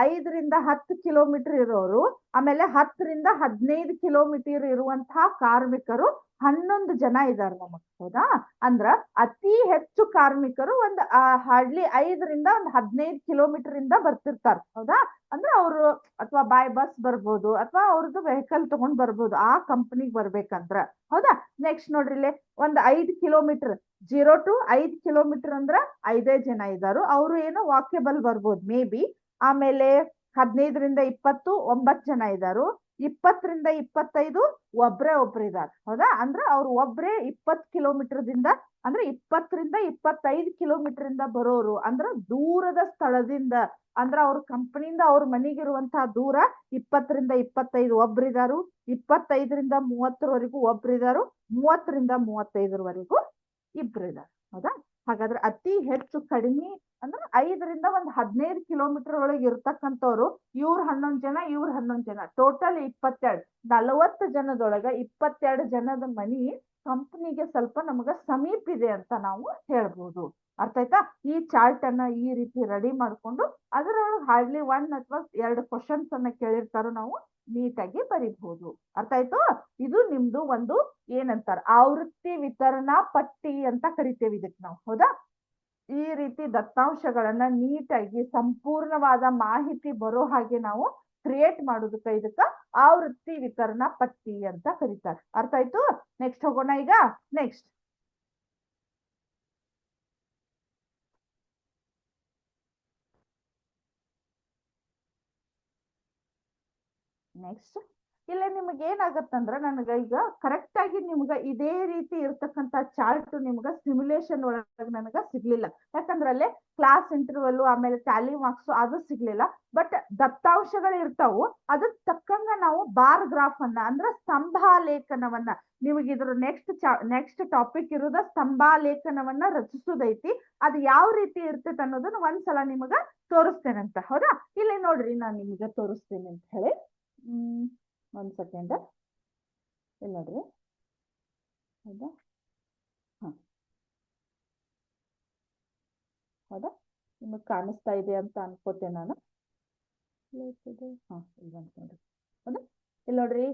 5ರಿಂದ 10 ಕಿಲೋಮೀಟರ್ ಇರೋರು, ಆಮೇಲೆ 10ರಿಂದ 15 ಕಿಲೋಮೀಟರ್ ಇರುವಂತಹ ಕಾರ್ಮಿಕರು 11 ಜನ ಇದಾರೆ ನಮಗ್. ಹೌದಾ. ಅಂದ್ರ ಅತಿ ಹೆಚ್ಚು ಕಾರ್ಮಿಕರು ಒಂದ್ ಹಾರ್ಡ್ಲಿ 5ರಿಂದ 15 ಕಿಲೋಮೀಟರ್ ಇಂದ ಬರ್ತಿರ್ತಾರ. ಹೌದಾ. ಅಂದ್ರೆ ಅವರು ಅಥವಾ ಬೈ ಬಸ್ ಬರ್ಬೋದು ಅಥವಾ ಅವ್ರದ್ದು ವೆಹಿಕಲ್ ತಗೊಂಡ್ ಬರ್ಬೋದು ಆ ಕಂಪನಿಗೆ ಬರ್ಬೇಕಂದ್ರ. ಹೌದಾ. ನೆಕ್ಸ್ಟ್ ನೋಡ್ರಿ ಇಲ್ಲಿ ಒಂದ್ 5 ಕಿಲೋಮೀಟರ್ 0 to 5 ಕಿಲೋಮೀಟರ್ ಅಂದ್ರ 5 ಜನ ಇದಾರು. ಅವರು ಏನೋ ವಾಕ್ಯಬಲ್ ಬರ್ಬೋದು ಮೇ ಬಿ. ಆಮೇಲೆ 15ರಿಂದ 20 9 ಜನ ಇದಾರು. 20ರಿಂದ 25 ಒಬ್ರು ಇದಾರ. ಹೌದಾ. ಅಂದ್ರ ಅವ್ರು ಒಬ್ರೇ 20 ಕಿಲೋಮೀಟರ್ದಿಂದ ಅಂದ್ರೆ 20ರಿಂದ 25 ಕಿಲೋಮೀಟರ್ ಇಂದ ಬರೋರು. ಅಂದ್ರ ದೂರದ ಸ್ಥಳದಿಂದ, ಅಂದ್ರ ಅವ್ರ ಕಂಪನಿಯಿಂದ ಅವ್ರ ಮನೆಗಿರುವಂತಹ ದೂರ 20ರಿಂದ 25 ಒಬ್ರಿದಾರು. 25ರಿಂದ 30ರವರೆಗೂ ಒಬ್ರಿದಾರು. 30ರಿಂದ 35ರವರೆಗೂ ಇಬ್ರು ಇದಾರೆ. ಹೌದಾ. ಹಾಗಾದ್ರೆ ಅತಿ ಹೆಚ್ಚು ಕಡಿಮೆ ಅಂದ್ರೆ 5ರಿಂದ 15 ಕಿಲೋಮೀಟರ್ ಒಳಗೆ ಇರ್ತಕ್ಕಂಥವ್ರು ಇವ್ರು 11 ಜನ, ಇವ್ರು 11 ಜನ, ಟೋಟಲ್ 22. 40 ಜನದೊಳಗ 22 ಜನದ ಮನಿ ಕಂಪ್ನಿಗೆ ಸ್ವಲ್ಪ ನಮಗ ಸಮೀಪ ಇದೆ ಅಂತ ನಾವು ಹೇಳ್ಬೋದು. ಅರ್ಥ ಆಯ್ತಾ? ಈ ಚಾರ್ಟ್ ಅನ್ನ ಈ ರೀತಿ ರೆಡಿ ಮಾಡ್ಕೊಂಡು ಅದರೊಳಗೆ ಹಾರ್ಡ್ಲಿ 1 ಅಥವಾ 2 ಕ್ವಶನ್ಸ್ ಅನ್ನ ಕೇಳಿರ್ತಾರೋ ನಾವು ನೀಟಾಗಿ ಬರಿಬಹುದು. ಅರ್ಥ ಆಯ್ತು? ಇದು ನಿಮ್ದು ಒಂದು ಏನಂತಾರ ಆವೃತ್ತಿ ವಿತರಣಾ ಪಟ್ಟಿ ಅಂತ ಕರಿತೇವೆ ಇದಕ್ಕೆ ನಾವು. ಹೌದಾ? ಈ ರೀತಿ ದತ್ತಾಂಶಗಳನ್ನ ನೀಟಾಗಿ ಸಂಪೂರ್ಣವಾದ ಮಾಹಿತಿ ಬರೋ ಹಾಗೆ ನಾವು ಕ್ರಿಯೇಟ್ ಮಾಡೋದಕ್ಕ ಇದಕ್ಕ ಆವೃತ್ತಿ ವಿತರಣಾ ಪಟ್ಟಿ ಅಂತ ಕರೀತಾರೆ. ಅರ್ಥ ಆಯ್ತು? ನೆಕ್ಸ್ಟ್ ಹೋಗೋಣ ಈಗ. ನೆಕ್ಸ್ಟ್ ಇಲ್ಲ ನಿಮ್ಗೆ ಏನಾಗತ್ತಂದ್ರ ನನಗ ಈಗ ಕರೆಕ್ಟ್ ಆಗಿ ನಿಮ್ಗ ಇದೇ ರೀತಿ ಇರ್ತಕ್ಕಂತ ಚಾರ್ಟ್ ನಿಮ್ಗ ಸಿಮ್ಯುಲೇಷನ್ ಒಳಗ ನನಗ ಸಿಗ್ಲಿಲ್ಲ. ಯಾಕಂದ್ರೆ ಅಲ್ಲೇ ಕ್ಲಾಸ್ ಇಂಟರ್ವಲ್ ಆಮೇಲೆ ಟ್ಯಾಲಿ ಮಾರ್ಕ್ಸ್ ಅದು ಸಿಗ್ಲಿಲ್ಲ. ಬಟ್ ದತ್ತಾಂಶಗಳು ಇರ್ತಾವು, ಅದಕ್ ತಕ್ಕಂಗ ನಾವು ಬಾರ್ ಗ್ರಾಫ್ ಅನ್ನ ಅಂದ್ರೆ ಸ್ತಂಭಾಲೇಖನವನ್ನ ನಿಮಗೆ ಇದ್ರ ನೆಕ್ಸ್ಟ್ ಟಾಪಿಕ್ ಇರೋದ ಸ್ತಂಭಾಲೇಖನವನ್ನ ರಚಿಸುದೈತಿ. ಅದು ಯಾವ ರೀತಿ ಇರ್ತೈತೆ ಅನ್ನೋದನ್ನ ಒಂದ್ಸಲ ನಿಮಗ ತೋರಿಸ್ತೇನಂತ. ಹೌದಾ? ಇಲ್ಲಿ ನೋಡ್ರಿ ನಾನು ನಿಮ್ಗೆ ತೋರಿಸ್ತೇನೆ ಅಂತ ಹೇಳಿ. 1 ಸೆಕೆಂಡ್. ಇಲ್ಲಿ ನೋಡ್ರಿ. ಹೌದಾ? ಹೌದಾ? ನಿಮಗ್ ಕಾಣಿಸ್ತಾ ಇದೆ ಅಂತ ಅನ್ಕೋತೇನೆ ನಾನು. ಇಲ್ಲಿ ಬಂತು ನೋಡ್ರಿ. ಹೌದಾ? ಇಲ್ಲಿ ನೋಡ್ರಿ.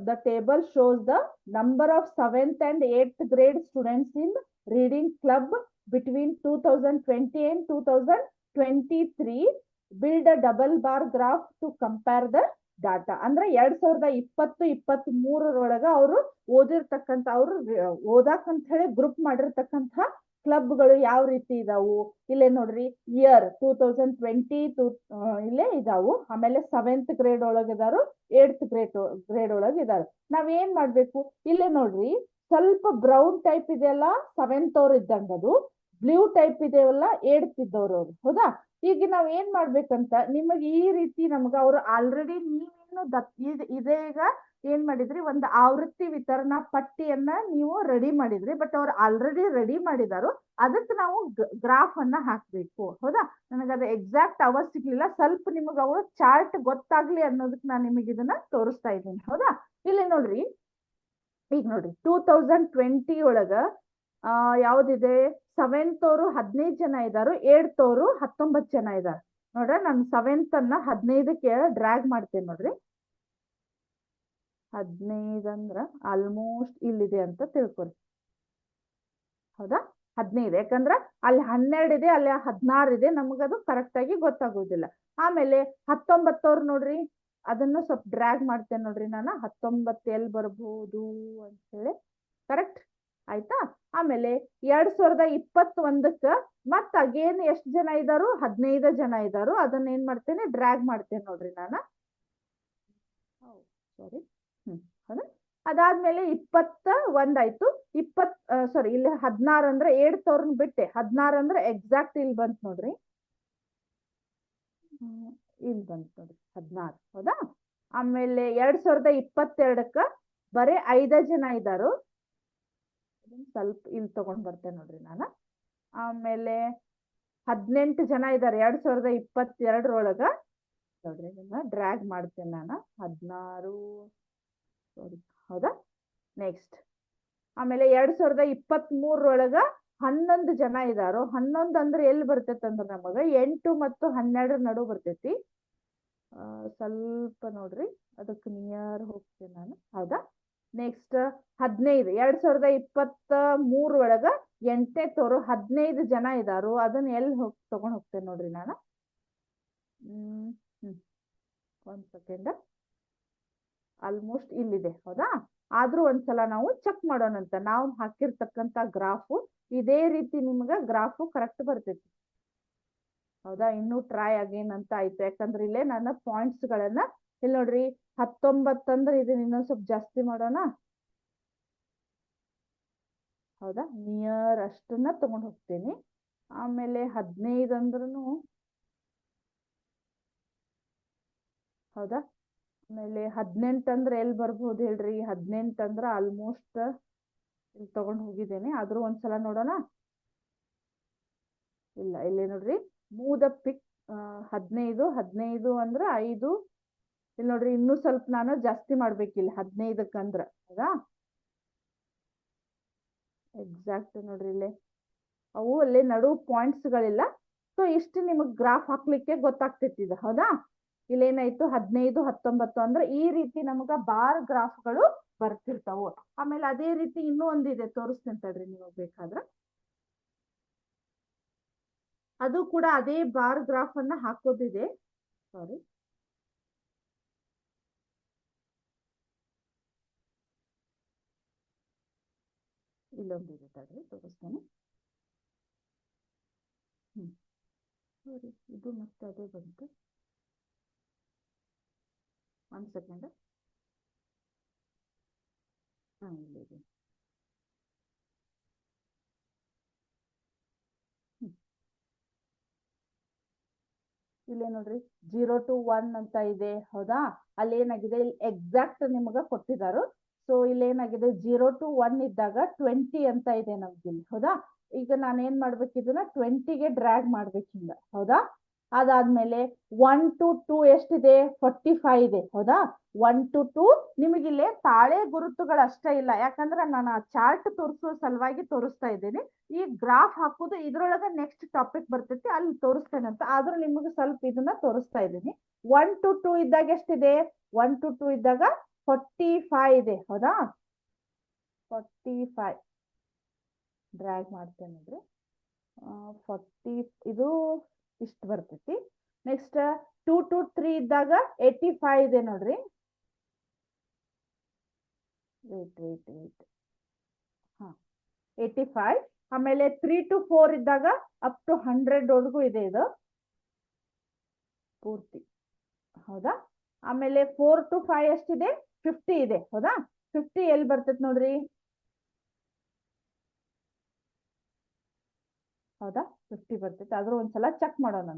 The table shows the number of 7th and 8th grade students in reading club between 2020 and 2023. Build a double bar graph to compare the data. ಅಂದ್ರೆ 2020-23 ಅವರು ಓದಿರ್ತಕ್ಕಂಥ ಅವ್ರು ಓದಾಕಂತ ಹೇಳಿ ಗ್ರೂಪ್ ಮಾಡಿರ್ತಕ್ಕಂಥ ಕ್ಲಬ್ಗಳು ಯಾವ ರೀತಿ ಇದಾವು ಇಲ್ಲೇ ನೋಡ್ರಿ. ಇಯರ್ 2020 ಇಲ್ಲೇ ಇದಾವು. ಆಮೇಲೆ 7th ಗ್ರೇಡ್ ಒಳಗಿದಾರು, 8th ಗ್ರೇಡ್ ಒಳಗೆ ಇದಾರೆ. ನಾವೇನ್ ಮಾಡ್ಬೇಕು? ಇಲ್ಲೇ ನೋಡ್ರಿ, ಸ್ವಲ್ಪ ಬ್ರೌನ್ ಟೈಪ್ ಇದೆಯಲ್ಲ 7th ಅವ್ರು ಇದ್ದಂಗ, ಅದು ಬ್ಲೂ ಟೈಪ್ ಇದೆಯಲ್ಲ 8th ಇದ್ದವ್ರು ಅವ್ರು. ಹೌದಾ? ಈಗ ನಾವ್ ಏನ್ ಮಾಡ್ಬೇಕಂತ ನಿಮಗೆ ಈ ರೀತಿ ನಮ್ಗ ಅವ್ರು ಆಲ್ರೆಡಿ ನೀವೇನು ಇದೇ ಈಗ ಏನ್ ಮಾಡಿದ್ರಿ, ಒಂದು ಆವೃತ್ತಿ ವಿತರಣಾ ಪಟ್ಟಿಯನ್ನ ನೀವು ರೆಡಿ ಮಾಡಿದ್ರಿ. ಬಟ್ ಅವ್ರು ಆಲ್ರೆಡಿ ರೆಡಿ ಮಾಡಿದಾರು. ಅದಕ್ಕೆ ನಾವು ಗ್ರಾಫ್ ಅನ್ನ ಹಾಕ್ಬೇಕು. ಹೌದಾ? ನನಗೆ ಅದು ಎಕ್ಸಾಕ್ಟ್ ಅವರ್ ಸಿಗ್ಲಿಲ್ಲ. ಸ್ವಲ್ಪ ನಿಮಗೆ ಅವರು ಚಾರ್ಟ್ ಗೊತ್ತಾಗ್ಲಿ ಅನ್ನೋದಕ್ಕೆ ನಾನು ನಿಮಗೆ ಇದನ್ನ ತೋರಿಸ್ತಾ ಇದ್ದೀನಿ. ಹೌದಾ? ಇಲ್ಲಿ ನೋಡ್ರಿ. ಈಗ ನೋಡ್ರಿ 2020 ಒಳಗ ಯಾವ್ದಿದೆ? 7th ಅವರು 15 ಜನ ಇದಾರು, 8th ಅವರು 19 ಜನ ಇದಾರೆ. ನೋಡ್ರ, ನಾನು 7th ಅನ್ನ 15ಕ್ಕೆ ಡ್ರ್ಯಾಗ್ ಮಾಡ್ತೇನೆ ನೋಡ್ರಿ. 15 ಅಂದ್ರ ಆಲ್ಮೋಸ್ಟ್ ಇಲ್ಲಿದೆ ಅಂತ ತಿಳ್ಕೊರಿ. ಹೌದಾ? 15. ಯಾಕಂದ್ರ ಅಲ್ಲಿ 12 ಇದೆ, ಅಲ್ಲಿ 16 ಇದೆ. ನಮಗದು ಕರೆಕ್ಟ್ ಆಗಿ ಗೊತ್ತಾಗೋದಿಲ್ಲ. ಆಮೇಲೆ 19 ಅವ್ರು ನೋಡ್ರಿ, ಅದನ್ನ ಸ್ವಲ್ಪ ಡ್ರ್ಯಾಗ್ ಮಾಡ್ತೇನೆ ನೋಡ್ರಿ ನಾನು. 19 ಎಲ್ಲಿ ಬರ್ಬೋದು ಅಂತ ಹೇಳಿ. ಕರೆಕ್ಟ್ ಆಯ್ತಾ? ಆಮೇಲೆ 2021ಕ್ಕ ಮತ್ತ ಅಗೇನ್ ಎಷ್ಟು ಜನ ಇದಾರು? 15 ಜನ ಇದಾರು. ಅದನ್ನ ಏನ್ ಮಾಡ್ತೇನೆ? ಡ್ರ್ಯಾಗ್ ಮಾಡ್ತೇನೆ ನೋಡ್ರಿ ನಾನು. ಸಾರಿ. ಹೌದಾ? ಅದಾದ್ಮೇಲೆ 21 ಆಯ್ತು. ಸಾರಿ, ಇಲ್ಲಿ 16 ಅಂದ್ರೆ 8th ಅವ್ರನ್ನ ಬಿಟ್ಟೆ. 16 ಅಂದ್ರೆ ಎಕ್ಸಾಕ್ಟ್ ಇಲ್ಲಿ ಬಂತು ನೋಡ್ರಿ. ಇಲ್ಲಿ ಬಂತು ನೋಡ್ರಿ 16. ಹೌದಾ? ಆಮೇಲೆ 2022ಕ್ಕ ಬರೀ 5 ಜನ ಇದ್ದಾರು. ಸ್ವಲ್ಪ ಇಲ್ಲಿ ತಗೊಂಡ್ ಬರ್ತೇನೆ ನೋಡ್ರಿ ನಾನು. ಆಮೇಲೆ 18 ಜನ ಇದ್ದಾರೆ 2022 ಒಳಗ. ನೋಡ್ರಿ, ಡ್ರ್ಯಾಗ್ ಮಾಡ್ತೇನೆ ನಾನು. 16. ಹೌದಾ? ನೆಕ್ಸ್ಟ್ ಆಮೇಲೆ 2023 ಒಳಗ 11 ಜನ ಇದಾರು. 11 ಅಂದ್ರೆ ಎಲ್ಲಿ ಬರ್ತೈತೆ ಅಂದ್ರೆ ನಮಗ 8 ಮತ್ತು 12 ನಡು ಬರ್ತೈತಿ. ಸ್ವಲ್ಪ ನೋಡ್ರಿ, ಅದಕ್ಕೆ ನಿಯರ್ ಹೋಗ್ತೇನೆ ನಾನು. ಹೌದಾ? ನೆಕ್ಸ್ಟ್ 15. 2023 ಒಳಗ 8ನೇ ತೋರು 15 ಜನ ಇದಾರು. ಅದನ್ನ ಎಲ್ಲಿ ತಗೊಂಡ್ ಹೋಗ್ತೇನೆ ನೋಡ್ರಿ ನಾನು. 1 ಸೆಕೆಂಡ್. ಆಲ್ಮೋಸ್ಟ್ ಇಲ್ಲಿದೆ. ಹೌದಾ? ಆದ್ರೂ ಒಂದ್ಸಲ ನಾವು ಚೆಕ್ ಮಾಡೋಣಂತ. ನಾವು ಹಾಕಿರ್ತಕ್ಕಂತ ಗ್ರಾಫು ಇದೇ ರೀತಿ ನಿಮ್ಗ ಗ್ರಾಫು ಕರೆಕ್ಟ್ ಬರ್ತೈತಿ. ಹೌದಾ? ಇನ್ನು ಟ್ರೈ ಅಗೇನ್ ಅಂತ ಆಯ್ತು. ಯಾಕಂದ್ರೆ ಇಲ್ಲೇ ನನ್ನ ಪಾಯಿಂಟ್ಸ್ ಗಳನ್ನ ಇಲ್ಲಿ ನೋಡ್ರಿ. 19 ಅಂದ್ರೆ ಇದನ್ನ ಇನ್ನೊಂದ್ ಸ್ವಲ್ಪ ಜಾಸ್ತಿ ಮಾಡೋಣ. ಹೌದಾ? ನಿಯರ್ ಅಷ್ಟನ್ನ ತಗೊಂಡ್ ಹೋಗ್ತೇನೆ. ಆಮೇಲೆ 15 ಅಂದ್ರೂ ಹೌದಾ? ಆಮೇಲೆ 18 ಅಂದ್ರೆ ಎಲ್ಲಿ ಬರ್ಬೋದು ಹೇಳ್ರಿ? 18 ಅಂದ್ರ ಆಲ್ಮೋಸ್ಟ್ ಇಲ್ಲಿ ತಗೊಂಡ್ ಹೋಗಿದ್ದೇನೆ. ಆದ್ರೂ ಒಂದ್ಸಲ ನೋಡೋಣ. ಇಲ್ಲ, ಇಲ್ಲಿ ನೋಡ್ರಿ, ಮೂದ ಪಿಕ್ 15 ಅಂದ್ರ 5. ಇಲ್ಲಿ ನೋಡ್ರಿ, ಇನ್ನೂ ಸ್ವಲ್ಪ ನಾನು ಜಾಸ್ತಿ ಮಾಡ್ಬೇಕಿಲ್ಲ 15ಕ್ಕಂದ್ರ. ಹೌದಾ? ಎಕ್ಸಾಕ್ಟ್ ನೋಡ್ರಿ ಇಲ್ಲಿ ಅವು ಅಲ್ಲಿ ನಡು ಪಾಯಿಂಟ್ಸ್ ಗಳಿಲ್ಲ. ಸೊ ಇಷ್ಟು ನಿಮಗ್ ಗ್ರಾಫ್ ಹಾಕ್ಲಿಕ್ಕೆ ಗೊತ್ತಾಗ್ತೈತಿ ಇದು, ಹೌದಾ? ಇಲ್ಲೇನಾಯ್ತು 15 19 ಅಂದ್ರೆ ಈ ರೀತಿ ನಮಗ ಬಾರ್ ಗ್ರಾಫ್ಗಳು ಬರ್ತಿರ್ತಾವು. ಆಮೇಲೆ ಅದೇ ರೀತಿ ಇನ್ನೂ ಒಂದಿದೆ ತೋರಿಸ್ತೇನೆ ತಡ್ರಿ ನಿಮಗ್ ಬೇಕಾದ್ರ. ಅದು ಕೂಡ ಅದೇ ಬಾರ್ ಗ್ರಾಫ್ ಅನ್ನ ಹಾಕೋದಿದೆ. ಸಾರಿ, ಇಲ್ಲೊಂದಿದೆ ತಡ್ರಿ ತೋರಿಸ್ತೇನೆ. ಸಾರಿ, ಇದು ಮತ್ತೆ ಅದೇ ಬಂತು. 1 ಸೆಕೆಂಡ್. ಇಲ್ಲಿದೆ. ಇಲ್ಲೇ ನೋಡ್ರಿ 0 to 1 ಅಂತ ಇದೆ, ಹೌದಾ? ಅಲ್ಲಿ ಏನಾಗಿದೆ, ಇಲ್ಲಿ ಎಕ್ಸಾಕ್ಟ್ ನಿಮಗ ಕೊಟ್ಟಿದ್ದಾರೆ. ಸೊ ಇಲ್ಲಿ ಏನಾಗಿದೆ, 0 to 1 ಇದ್ದಾಗ 20 ಅಂತ ಇದೆ ನಮ್ಗಿಲ್ಲಿ, ಹೌದಾ? ಈಗ ನಾನು ಏನ್ ಮಾಡ್ಬೇಕು, ಇದನ್ನ 20ಗೆ ಡ್ರ್ಯಾಗ್ ಮಾಡ್ಬೇಕಿಲ್ಲ, ಹೌದಾ? ಅದಾದ್ಮೇಲೆ 1 to 2 ಎಷ್ಟಿದೆ, 45 ಇದೆ, ಹೌದಾ? 1 to 2 ನಿಮಗಿಲ್ಲಿ ತಾಳೆ ಗುರುತುಗಳು ಅಷ್ಟೇ ಇಲ್ಲ, ಯಾಕಂದ್ರೆ ನಾನು ಆ ಚಾರ್ಟ್ ತೋರಿಸುವ ಸಲುವಾಗಿ ತೋರಿಸ್ತಾ ಇದ್ದೀನಿ. ಈ ಗ್ರಾಫ್ ಹಾಕುದು ಇದ್ರೊಳಗ ನೆಕ್ಸ್ಟ್ ಟಾಪಿಕ್ ಬರ್ತೈತಿ, ಅಲ್ಲಿ ತೋರಿಸ್ತೇನೆ ಅಂತ. ಆದ್ರೂ ನಿಮಗೆ ಸ್ವಲ್ಪ ಇದನ್ನ ತೋರಿಸ್ತಾ ಇದ್ದೀನಿ. 1 to 2 ಇದ್ದಾಗ ಎಷ್ಟಿದೆ, 1 to 2 ಇದ್ದಾಗ 45 ಇದೆ, ಹೌದಾ? 45 ಡ್ರ್ಯಾಗ್ ಮಾಡ್ತೇನೆ ನೋಡ್ರಿ. 40 ಇದು ಇಷ್ಟು ಬರ್ತೈತಿ. ನೆಕ್ಸ್ಟ್ 2 to 3 ಇದ್ದಾಗ 85 ಇದೆ ನೋಡ್ರಿ. ವೇಟ್ ಹಾ, 85. ಆಮೇಲೆ 3 to 4 ಇದ್ದಾಗ ಅಪ್ ಟು 100 ವರೆಗೂ ಇದೆ ಇದು ಪೂರ್ತಿ, ಹೌದಾ? ಆಮೇಲೆ 4 to 5 ಎಷ್ಟಿದೆ, 50 ಇದೆ, ಹೌದಾ? 50 ಎಲ್ಲಿ ಬರ್ತೈತಿ ನೋಡ್ರಿ, ಹೌದಾ? 50 ಬರ್ತೈತೆ. ಆದ್ರೂ ಒಂದ್ಸಲ ಚೆಕ್ ಮಾಡೋಣ,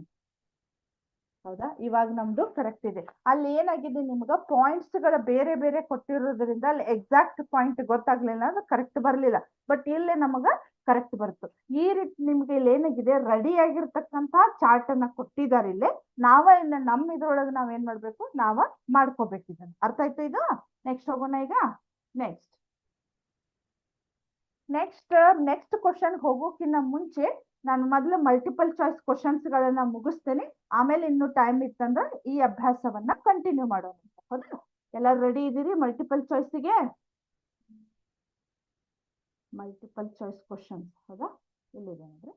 ಹೌದಾ? ಇವಾಗ ನಮ್ದು ಕರೆಕ್ಟ್ ಇದೆ. ಅಲ್ಲಿ ಏನಾಗಿದೆ, ನಿಮ್ಗ ಪಾಯಿಂಟ್ಸ್ ಗಳ ಬೇರೆ ಬೇರೆ ಕೊಟ್ಟಿರೋದ್ರಿಂದ ಅಲ್ಲಿ ಎಕ್ಸಾಕ್ಟ್ ಪಾಯಿಂಟ್ ಗೊತ್ತಾಗ್ಲಿಲ್ಲ ಅಂದ್ರೆ ಕರೆಕ್ಟ್ ಬರ್ಲಿಲ್ಲ. ಬಟ್ ಇಲ್ಲೇ ನಮಗ ಕರೆಕ್ಟ್ ಬರ್ತು. ಈ ರೀತಿ ನಿಮ್ಗೆ ಇಲ್ಲಿ ಏನಾಗಿದೆ, ರೆಡಿ ಆಗಿರ್ತಕ್ಕಂತ ಚಾರ್ಟ್ ಅನ್ನ ಕೊಟ್ಟಿದ್ದಾರೆ ಇಲ್ಲಿ. ನಾವ ಇನ್ನ ನಮ್ ಇದ್ರೊಳಗೆ ನಾವ್ ಏನ್ ಮಾಡ್ಬೇಕು, ನಾವ ಮಾಡ್ಕೋಬೇಕು ಇದನ್ನ. ಅರ್ಥ ಆಯ್ತು ಇದು? ನೆಕ್ಸ್ಟ್ ಹೋಗೋಣ ಈಗ. ನೆಕ್ಸ್ಟ್ ನೆಕ್ಸ್ಟ್ ನೆಕ್ಸ್ಟ್ ಕ್ವಶನ್ ಹೋಗೋಕ್ಕಿಂತ ಮುಂಚೆ ನಾನು ಮೊದಲು ಮಲ್ಟಿಪಲ್ ಚಾಯ್ಸ್ ಕ್ವಶನ್ಸ್ ಗಳನ್ನ ಮುಗಿಸ್ತೇನೆ. ಆಮೇಲೆ ಇನ್ನು ಟೈಮ್ ಇತ್ತಂದ್ರೆ ಈ ಅಭ್ಯಾಸವನ್ನ ಕಂಟಿನ್ಯೂ ಮಾಡೋಣ, ಹೌದಾ? ಎಲ್ಲರೂ ರೆಡಿ ಇದ್ದೀರಿ ಮಲ್ಟಿಪಲ್ ಚಾಯ್ಸ್ಗೆ? ಮಲ್ಟಿಪಲ್ ಚಾಯ್ಸ್ ಕ್ವಶನ್ಸ್, ಹೌದಾ? ಇಲ್ಲಿದೆ ನೋಡ್ರಿ,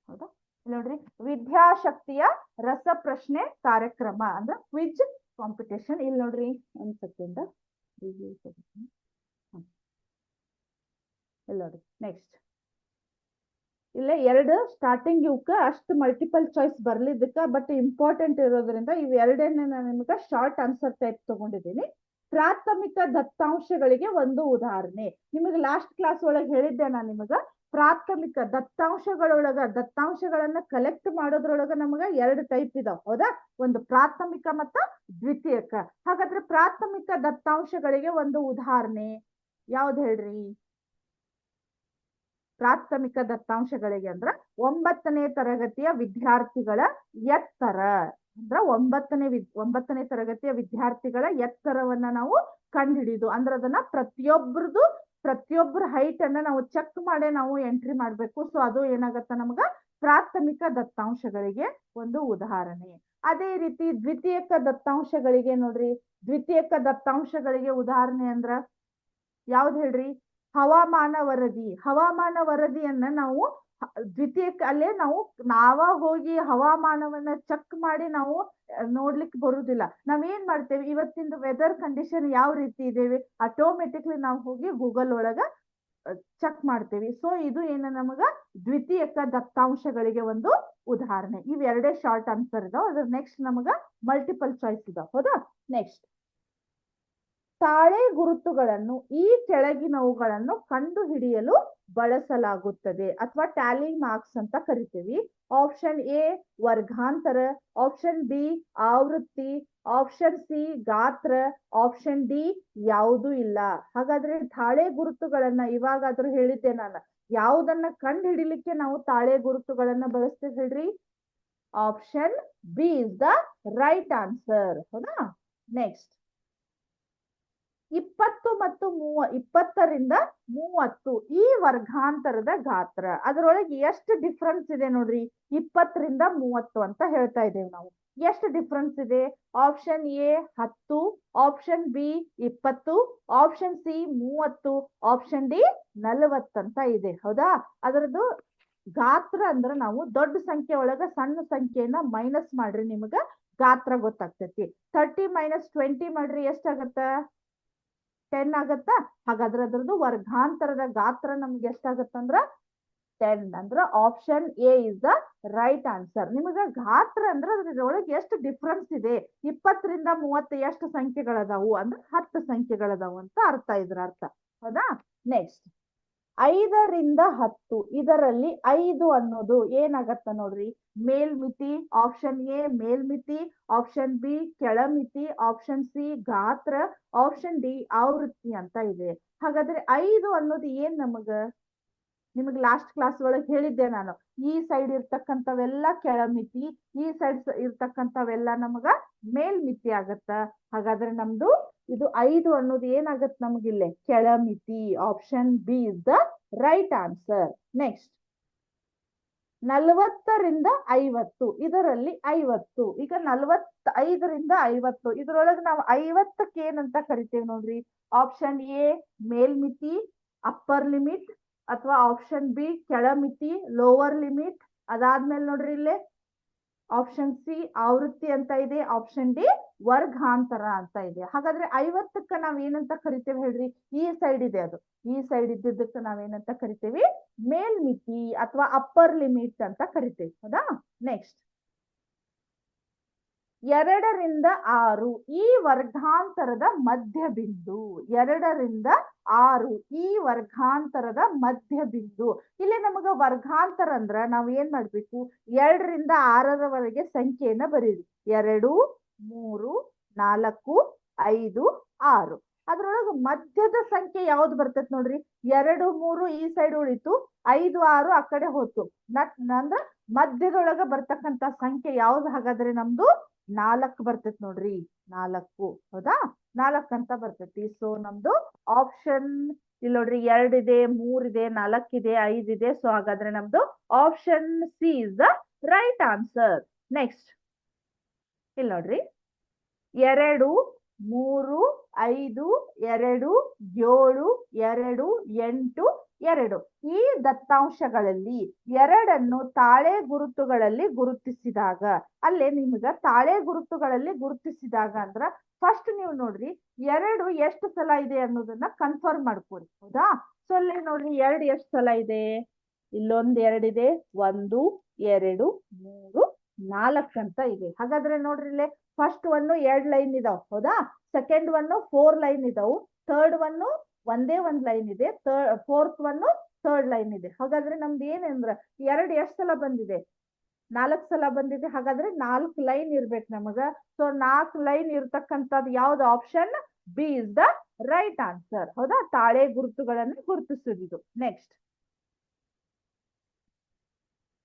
ಹೌದಾ? ಇಲ್ಲಿ ನೋಡ್ರಿ, ವಿದ್ಯಾಶಕ್ತಿಯ ರಸಪ್ರಶ್ನೆ ಕಾರ್ಯಕ್ರಮ ಅಂದ್ರೆ ಕ್ವಿಜ್ ಕಾಂಪಿಟೇಷನ್. ಇಲ್ಲಿ ನೋಡ್ರಿ, ಒಂದ್ ಸೆಕೆಂಡ್. ಇಲ್ಲ ನೋಡಿ, ನೆಕ್ಸ್ಟ್ ಇಲ್ಲೇ ಎರಡು ಸ್ಟಾರ್ಟಿಂಗ್ ಇವಕ್ಕ ಅಷ್ಟು ಮಲ್ಟಿಪಲ್ ಚಾಯ್ಸ್ ಬರ್ಲಿದ್ದಕ್ಕ, ಬಟ್ ಇಂಪಾರ್ಟೆಂಟ್ ಇರೋದ್ರಿಂದ ಇವ್ ಎರಡನ್ನೇ ನಾನು ನಿಮ್ಗೆ ಶಾರ್ಟ್ ಆನ್ಸರ್ ಟೈಪ್ ತಗೊಂಡಿದ್ದೀನಿ. ಪ್ರಾಥಮಿಕ ದತ್ತಾಂಶಗಳಿಗೆ ಒಂದು ಉದಾಹರಣೆ. ನಿಮಗೆ ಲಾಸ್ಟ್ ಕ್ಲಾಸ್ ಒಳಗೆ ಹೇಳಿದ್ದೆ ನಾನು ನಿಮಗ, ಪ್ರಾಥಮಿಕ ದತ್ತಾಂಶಗಳನ್ನ ಕಲೆಕ್ಟ್ ಮಾಡೋದ್ರೊಳಗ ನಮಗ ಎರಡು ಟೈಪ್ ಇದಾವ, ಹೌದಾ? ಒಂದು ಪ್ರಾಥಮಿಕ ಮತ್ತ ದ್ವಿತೀಯಕ. ಹಾಗಾದ್ರೆ ಪ್ರಾಥಮಿಕ ದತ್ತಾಂಶಗಳಿಗೆ ಒಂದು ಉದಾಹರಣೆ ಯಾವ್ದು ಹೇಳ್ರಿ? ಪ್ರಾಥಮಿಕ ದತ್ತಾಂಶಗಳಿಗೆ ಅಂದ್ರ 9ನೇ ತರಗತಿಯ ವಿದ್ಯಾರ್ಥಿಗಳ ಎತ್ತರ. ಅಂದ್ರ 9ನೇ ತರಗತಿಯ ವಿದ್ಯಾರ್ಥಿಗಳ ಎತ್ತರವನ್ನ ನಾವು ಕಂಡುಹಿಡಿದು, ಅಂದ್ರ ಅದನ್ನ ಪ್ರತಿಯೊಬ್ಬರ ಹೈಟ್ ಅನ್ನ ನಾವು ಚೆಕ್ ಮಾಡಿ ನಾವು ಎಂಟ್ರಿ ಮಾಡ್ಬೇಕು. ಸೊ ಅದು ಏನಾಗತ್ತ, ನಮಗ ಪ್ರಾಥಮಿಕ ದತ್ತಾಂಶಗಳಿಗೆ ಒಂದು ಉದಾಹರಣೆ. ಅದೇ ರೀತಿ ದ್ವಿತೀಯಕ ದತ್ತಾಂಶಗಳಿಗೆ ನೋಡ್ರಿ, ದ್ವಿತೀಯಕ ದತ್ತಾಂಶಗಳಿಗೆ ಉದಾಹರಣೆ ಅಂದ್ರ ಯಾವ್ದು ಹೇಳ್ರಿ? ಹವಾಮಾನ ವರದಿಯನ್ನ ನಾವು ದ್ವಿತೀಯಕ ಅಲ್ಲೇ ನಾವ ಹೋಗಿ ಹವಾಮಾನವನ್ನ ಚೆಕ್ ಮಾಡಿ ನಾವು ನೋಡ್ಲಿಕ್ಕೆ ಬರುದಿಲ್ಲ. ನಾವೇನ್ ಮಾಡ್ತೇವೆ, ಇವತ್ತಿನ ವೆದರ್ ಕಂಡೀಷನ್ ಯಾವ ರೀತಿ ಇದೇವೆ ಆಟೋಮೆಟಿಕ್ಲಿ ನಾವು ಹೋಗಿ ಗೂಗಲ್ ಒಳಗ ಚೆಕ್ ಮಾಡ್ತೇವೆ. ಸೊ ಇದು ಏನ, ನಮಗ ದ್ವಿತೀಯಕ ದತ್ತಾಂಶಗಳಿಗೆ ಒಂದು ಉದಾಹರಣೆ. ಇವೆರಡೇ ಶಾರ್ಟ್ ಆನ್ಸರ್ ಇದಾವ. ಅದ್ರ ನೆಕ್ಸ್ಟ್ ನಮಗ ಮಲ್ಟಿಪಲ್ ಚಾಯ್ಸ್ ಇದಾವ, ಹೌದಾ? ನೆಕ್ಸ್ಟ್ ತಾಳೆ ಗುರುತುಗಳನ್ನು ಈ ಕೆಳಗಿನವುಗಳನ್ನು ಕಂಡುಹಿಡಿಯಲು ಬಳಸಲಾಗುತ್ತದೆ ಅಥವಾ ಟ್ಯಾಲಿ ಮಾರ್ಕ್ಸ್ ಅಂತ ಕರಿತೀವಿ. ಆಪ್ಷನ್ ಎ ವರ್ಗಾಂತರ, ಆಪ್ಷನ್ ಬಿ ಆವೃತ್ತಿ, ಆಪ್ಷನ್ ಸಿ ಗಾತ್ರ, ಆಪ್ಷನ್ ಡಿ ಯಾವುದೂ ಇಲ್ಲ. ಹಾಗಾದ್ರೆ ತಾಳೆ ಗುರುತುಗಳನ್ನ ಇವಾಗಾದ್ರೂ ಹೇಳಿದ್ದೆ ನಾನು, ಯಾವುದನ್ನ ಕಂಡು ಹಿಡಿಲಿಕ್ಕೆ ನಾವು ತಾಳೆ ಗುರುತುಗಳನ್ನ ಬಳಸ್ತೇವೆ ಹೇಳ್ರಿ? Option B is the right answer, ಹೌದಾ? ನೆಕ್ಸ್ಟ್ 20 ಮತ್ತು 20ರಿಂದ 30 ಈ ವರ್ಗಾಂತರದ ಗಾತ್ರ. ಅದರೊಳಗೆ ಎಷ್ಟು ಡಿಫ್ರೆನ್ಸ್ ಇದೆ ನೋಡ್ರಿ, 20ರಿಂದ 30 ಅಂತ ಹೇಳ್ತಾ ಇದ್ದೇವೆ ನಾವು. ಎಷ್ಟು ಡಿಫ್ರೆನ್ಸ್ ಇದೆ? Option A 10, option B 20, option C 30, option D 40 ಅಂತ ಇದೆ. ಹೌದಾ? ಅದರದ್ದು ಗಾತ್ರ ಅಂದ್ರ ನಾವು ದೊಡ್ಡ ಸಂಖ್ಯೆ ಒಳಗ ಸಣ್ಣ ಸಂಖ್ಯೆಯನ್ನ ಮೈನಸ್ ಮಾಡ್ರಿ, ನಿಮಗ ಗಾತ್ರ ಗೊತ್ತಾಗ್ತೈತಿ. 30 - 20 ಮಾಡ್ರಿ ಎಷ್ಟಾಗತ್ತ? 10 ಆಗತ್ತಾ? ಹಾಗಾದ್ರೆ ಅದ್ರದ್ದು ವರ್ಗಾಂತರದ ಗಾತ್ರ ನಮ್ಗೆ ಎಷ್ಟಾಗತ್ತಂದ್ರ 10. ಅಂದ್ರ option A is the right answer. ನಿಮಗ ಗಾತ್ರ ಅಂದ್ರ ಅದ್ರೊಳಗೆ ಎಷ್ಟು ಡಿಫ್ರೆನ್ಸ್ ಇದೆ, 20ರಿಂದ 30 ಎಷ್ಟು ಸಂಖ್ಯೆಗಳದಾವು ಅಂದ್ರೆ 10 ಸಂಖ್ಯೆಗಳದಾವು ಅಂತ ಅರ್ಥ. ಇದ್ರ ಅರ್ಥ. ಹೌದಾ? ನೆಕ್ಸ್ಟ್ 5ರಿಂದ 10 ಇದರಲ್ಲಿ 5 ಅನ್ನೋದು ಏನಾಗತ್ತ ನೋಡ್ರಿ, ಮೇಲ್ಮಿತಿ. ಆಪ್ಷನ್ ಎ ಮೇಲ್ಮಿತಿ, ಆಪ್ಷನ್ ಬಿ ಕೆಳಮಿತಿ, ಆಪ್ಷನ್ ಸಿ ಗಾತ್ರ, ಆಪ್ಷನ್ ಡಿ ಆವೃತ್ತಿ ಅಂತ ಇದೆ. ಹಾಗಾದ್ರೆ 5 ಅನ್ನೋದು ಏನ್ ನಿಮಗ್ ಲಾಸ್ಟ್ ಕ್ಲಾಸ್ ಒಳಗೆ ಹೇಳಿದ್ದೆ ನಾನು. ಈ ಸೈಡ್ ಇರ್ತಕ್ಕಂಥವೆಲ್ಲ ಕೆಳಮಿತಿ, ಈ ಸೈಡ್ ಇರ್ತಕ್ಕಂಥವೆಲ್ಲ ನಮಗ ಮೇಲ್ಮಿತಿ ಆಗತ್ತ. ಹಾಗಾದ್ರೆ ನಮ್ದು ಇದು 5 ಅನ್ನೋದು ಏನಾಗತ್ತೆ ನಮಗಿಲ್ಲೇ ಕೆಳಮಿತಿ. Option B is the right answer. Next 40ರಿಂದ 50 ಇದರಲ್ಲಿ 50. ಈಗ 45ರಿಂದ 50 ಇದ್ರೊಳಗೆ ನಾವು 50ಕ್ಕೆ ಏನಂತ ಕರಿತೇವೆ ನೋಡ್ರಿ, ಆಪ್ಷನ್ ಎ ಮೇಲ್ಮಿತಿ ಅಪ್ಪರ್ ಲಿಮಿಟ್, ಅಥವಾ ಆಪ್ಷನ್ ಬಿ ಕೆಳಮಿತಿ ಲೋವರ್ ಲಿಮಿಟ್. ಅದಾದ್ಮೇಲೆ ನೋಡ್ರಿ ಇಲ್ಲೇ ಆಪ್ಷನ್ ಸಿ ಆವೃತ್ತಿ ಅಂತ ಇದೆ, ಆಪ್ಷನ್ ಡಿ ವರ್ಗಾಂತರ ಅಂತ ಇದೆ. ಹಾಗಾದ್ರೆ 50ಕ್ಕ ನಾವ್ ಏನಂತ ಕರಿತೇವೆ ಹೇಳ್ರಿ? ಈ ಸೈಡ್ ಇದೆ, ಅದು ಈ ಸೈಡ್ ಇದ್ದಿದ್ದಕ್ಕೆ ನಾವೇನಂತ ಕರಿತೇವಿ? ಮೇಲ್ಮಿತಿ ಅಥವಾ ಅಪ್ಪರ್ ಲಿಮಿಟ್ ಅಂತ ಕರಿತೇವೆ. ಹೌದಾ? ನೆಕ್ಸ್ಟ್ 2ರಿಂದ 6 ಈ ವರ್ಗಾಂತರದ ಮಧ್ಯ ಬಿಂದು. 2ರಿಂದ 6 ಈ ವರ್ಗಾಂತರದ ಮಧ್ಯ ಬಿಂದು. ಇಲ್ಲಿ ನಮಗ ವರ್ಗಾಂತರ ಅಂದ್ರ ನಾವ್ ಏನ್ ಮಾಡ್ಬೇಕು? 2ರಿಂದ 6ರವರೆಗೆ ಸಂಖ್ಯೆಯನ್ನ ಬರೀರಿ. 2, 3, 4, 5, 6. ಅದ್ರೊಳಗ ಮಧ್ಯದ ಸಂಖ್ಯೆ ಯಾವ್ದು ಬರ್ತೈತಿ ನೋಡ್ರಿ? 2, 3 ಈ ಸೈಡ್ ಉಳಿತು, 5, 6 ಆ ಕಡೆ ಹೋತು. ಅಂದ್ರ ಮಧ್ಯದೊಳಗ ಬರ್ತಕ್ಕಂತ ಸಂಖ್ಯೆ ಯಾವ್ದು? ಹಾಗಾದ್ರೆ ನಮ್ದು 4 ಬರ್ತೈತಿ ನೋಡ್ರಿ, 4. ಹೌದಾ? 4 ಅಂತ ಬರ್ತೈತಿ. ಸೊ ನಮ್ದು ಆಪ್ಷನ್ ಇಲ್ಲಿ ನೋಡ್ರಿ 2 ಇದೆ, 3 ಇದೆ, 4 ಇದೆ, 5 ಇದೆ. ಸೊ ಹಾಗಾದ್ರೆ ನಮ್ದು option C is the right answer. Next ಇಲ್ಲಿ ನೋಡ್ರಿ 2, 3, 5, 2, 7, 2, 8, 2 ಈ ದತ್ತಾಂಶಗಳಲ್ಲಿ 2ಅನ್ನು ತಾಳೆ ಗುರುತುಗಳಲ್ಲಿ ಗುರುತಿಸಿದಾಗ, ಅಲ್ಲೇ ನಿಮ್ಗ ತಾಳೆ ಗುರುತುಗಳಲ್ಲಿ ಗುರುತಿಸಿದಾಗ ಅಂದ್ರ ಫಸ್ಟ್ ನೀವು ನೋಡ್ರಿ 2 ಎಷ್ಟು ಸಲ ಇದೆ ಅನ್ನೋದನ್ನ ಕನ್ಫರ್ಮ್ ಮಾಡ್ಕೊರಿ. ಹೌದಾ? ಸೊ ಅಲ್ಲಿ ನೋಡ್ರಿ 2 ಎಷ್ಟು ಸಲ ಇದೆ? ಇಲ್ಲೊಂದ್ 2 ಇದೆ, 1, 2, 3, 4 ಅಂತ ಇದೆ. ಹಾಗಾದ್ರೆ ನೋಡ್ರಿ ಇಲ್ಲೇ ಫಸ್ಟ್ 2 ಲೈನ್ ಇದಾವ್. ಹೌದಾ? ಸೆಕೆಂಡ್ 4 ಲೈನ್ ಇದಾವು, ಥರ್ಡ್ ಒಂದೇ 1 ಲೈನ್ ಇದೆ, ಫೋರ್ತ್ 3rd ಲೈನ್ ಇದೆ. ಹಾಗಾದ್ರೆ ನಮ್ದು ಏನಂದ್ರ 2 ಎಷ್ಟು ಸಲ ಬಂದಿದೆ? 4 ಸಲ ಬಂದಿದೆ. ಹಾಗಾದ್ರೆ 4 ಲೈನ್ ಇರ್ಬೇಕು ನಮಗ. ಸೊ 4 ಲೈನ್ ಇರ್ತಕ್ಕಂಥದ್ದು ಯಾವ್ದು? Option B is the right answer. ಹೌದಾ? ತಾಳೆ ಗುರುತುಗಳನ್ನು ಗುರುತಿಸುವುದು. ನೆಕ್ಸ್ಟ್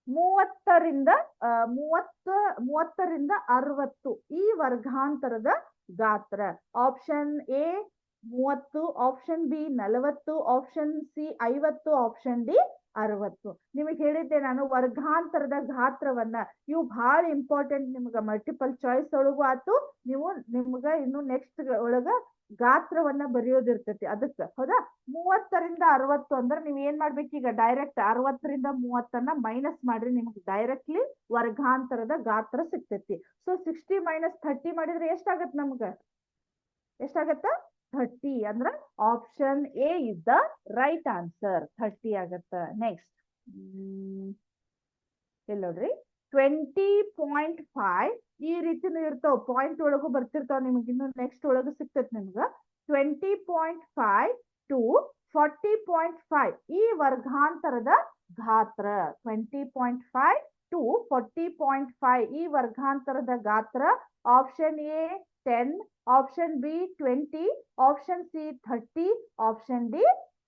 30ರಿಂದ 60 ಈ ವರ್ಗಾಂತರದ ಗಾತ್ರ. Option A 30, option B 40, option C 50, option D 60. ನಿಮಗೆ ಹೇಳಿದ್ದೆ ನಾನು ವರ್ಗಾಂತರದ ಗಾತ್ರವನ್ನ. ಇವು ಬಹಳ ಇಂಪಾರ್ಟೆಂಟ್ ನಿಮ್ಗ. ಮಲ್ಟಿಪಲ್ ಚಾಯ್ಸ್ ಒಳಗೂ ಆತು, ನಿಮ್ಗ ಇನ್ನು ನೆಕ್ಸ್ಟ್ ಒಳಗ ಗಾತ್ರವನ್ನ ಬರೆಯೋದಿರ್ತೈತಿ ಅದಕ್ಕೆ. ಹೌದಾ? 30ರಿಂದ 60 ಅಂದ್ರೆ ನೀವ್ ಏನ್ ಮಾಡ್ಬೇಕು? ಈಗ ಡೈರೆಕ್ಟ್ 60ರಿಂದ 30ನ್ನ ಮೈನಸ್ ಮಾಡ್ರಿ, ನಿಮ್ಗೆ ಡೈರೆಕ್ಟ್ಲಿ ವರ್ಗಾಂತರದ ಗಾತ್ರ ಸಿಗ್ತೈತಿ. ಸೊ 60 - 30 ಮಾಡಿದ್ರೆ ಎಷ್ಟಾಗತ್ ನಮ್ಗ? ಎಷ್ಟಾಗತ್ತ? 30. ಅಂದ್ರ option A is the right answer. 30 ಆಗತ್ತ. ನೆಕ್ಸ್ಟ್ ಇಲ್ಲಿ ನೋಡ್ರಿ 20.5 ಈ ರೀತಿನೂ ಇರ್ತಾವ, ಪಾಯಿಂಟ್ ಒಳಗು ಬರ್ತಿರ್ತಾವ. ನಿಮ್ಗೆ ಇನ್ನು ನೆಕ್ಸ್ಟ್ ಒಳಗು ಸಿಗ್ತೈತಿ ನಿಮ್ಗ. 20.5 to 40.5 ಈ ವರ್ಗಾಂತರದ ಗಾತ್ರ. 20.5 to 40.5 ಈ ವರ್ಗಾಂತರದ ಗಾತ್ರ. Option A 10, option B 20, option C 30, option D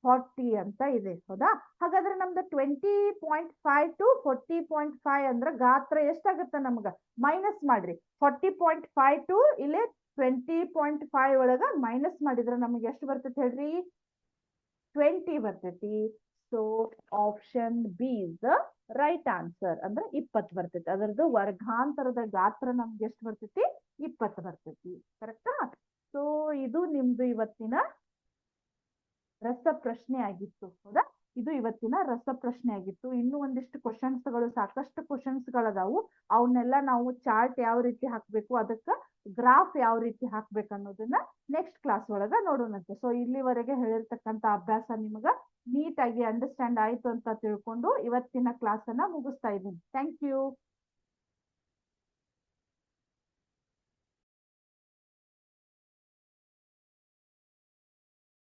40 ಅಂತ ಇದೆ. ಹೌದಾ? ಹಾಗಾದ್ರೆ ನಮ್ದು 20.5 to 40.5 ಅಂದ್ರೆ ಗಾತ್ರ ಎಷ್ಟಾಗತ್ತ ನಮ್ಗ? ಮೈನಸ್ ಮಾಡ್ರಿ. 40.5 to ಇಲ್ಲೇ 20.5 ಒಳಗ ಮೈನಸ್ ಮಾಡಿದ್ರೆ ನಮಗೆ ಎಷ್ಟು ಬರ್ತೈತಿ ಹೇಳ್ರಿ? 20 ಬರ್ತೈತಿ. So option B is the right answer. ಅಂದ್ರೆ 20 ಬರ್ತೈತಿ. ಅದರದ್ದು ವರ್ಗಾಂತರದ ಗಾತ್ರ ನಮ್ಗೆ ಎಷ್ಟು ಬರ್ತೈತಿ? 20 ಬರ್ತೈತಿ. ಕರೆಕ್ಟಾ? ಸೊ ಇದು ನಿಮ್ದು ಇವತ್ತಿನ ರಸಪ್ರಶ್ನೆ ಆಗಿತ್ತು. ಹೌದಾ? ಇದು ಇವತ್ತಿನ ರಸಪ್ರಶ್ನೆ ಆಗಿತ್ತು. ಇನ್ನೂ ಒಂದಿಷ್ಟು ಕ್ವಶನ್ಸ್ಗಳು, ಸಾಕಷ್ಟು ಕ್ವಶನ್ಸ್ಗಳದಾವು. ಅವನ್ನೆಲ್ಲ ನಾವು ಚಾರ್ಟ್ ಯಾವ ರೀತಿ ಹಾಕ್ಬೇಕು, ಅದಕ್ಕ ಗ್ರಾಫ್ ಯಾವ ರೀತಿ ಹಾಕ್ಬೇಕು ಅನ್ನೋದನ್ನ ನೆಕ್ಸ್ಟ್ ಕ್ಲಾಸ್ ಒಳಗ ನೋಡೋಣಂತೆ. ಸೊ ಇಲ್ಲಿವರೆಗೆ ಹೇಳಿರ್ತಕ್ಕಂಥ ಅಭ್ಯಾಸ ನಿಮಗ ನೀಟಾಗಿ ಅಂಡರ್ಸ್ಟ್ಯಾಂಡ್ ಆಯ್ತು ಅಂತ ತಿಳ್ಕೊಂಡು ಇವತ್ತಿನ ಕ್ಲಾಸ್ ಅನ್ನ ಮುಗಿಸ್ತಾ ಇದ್ದೀನಿ. Thank you.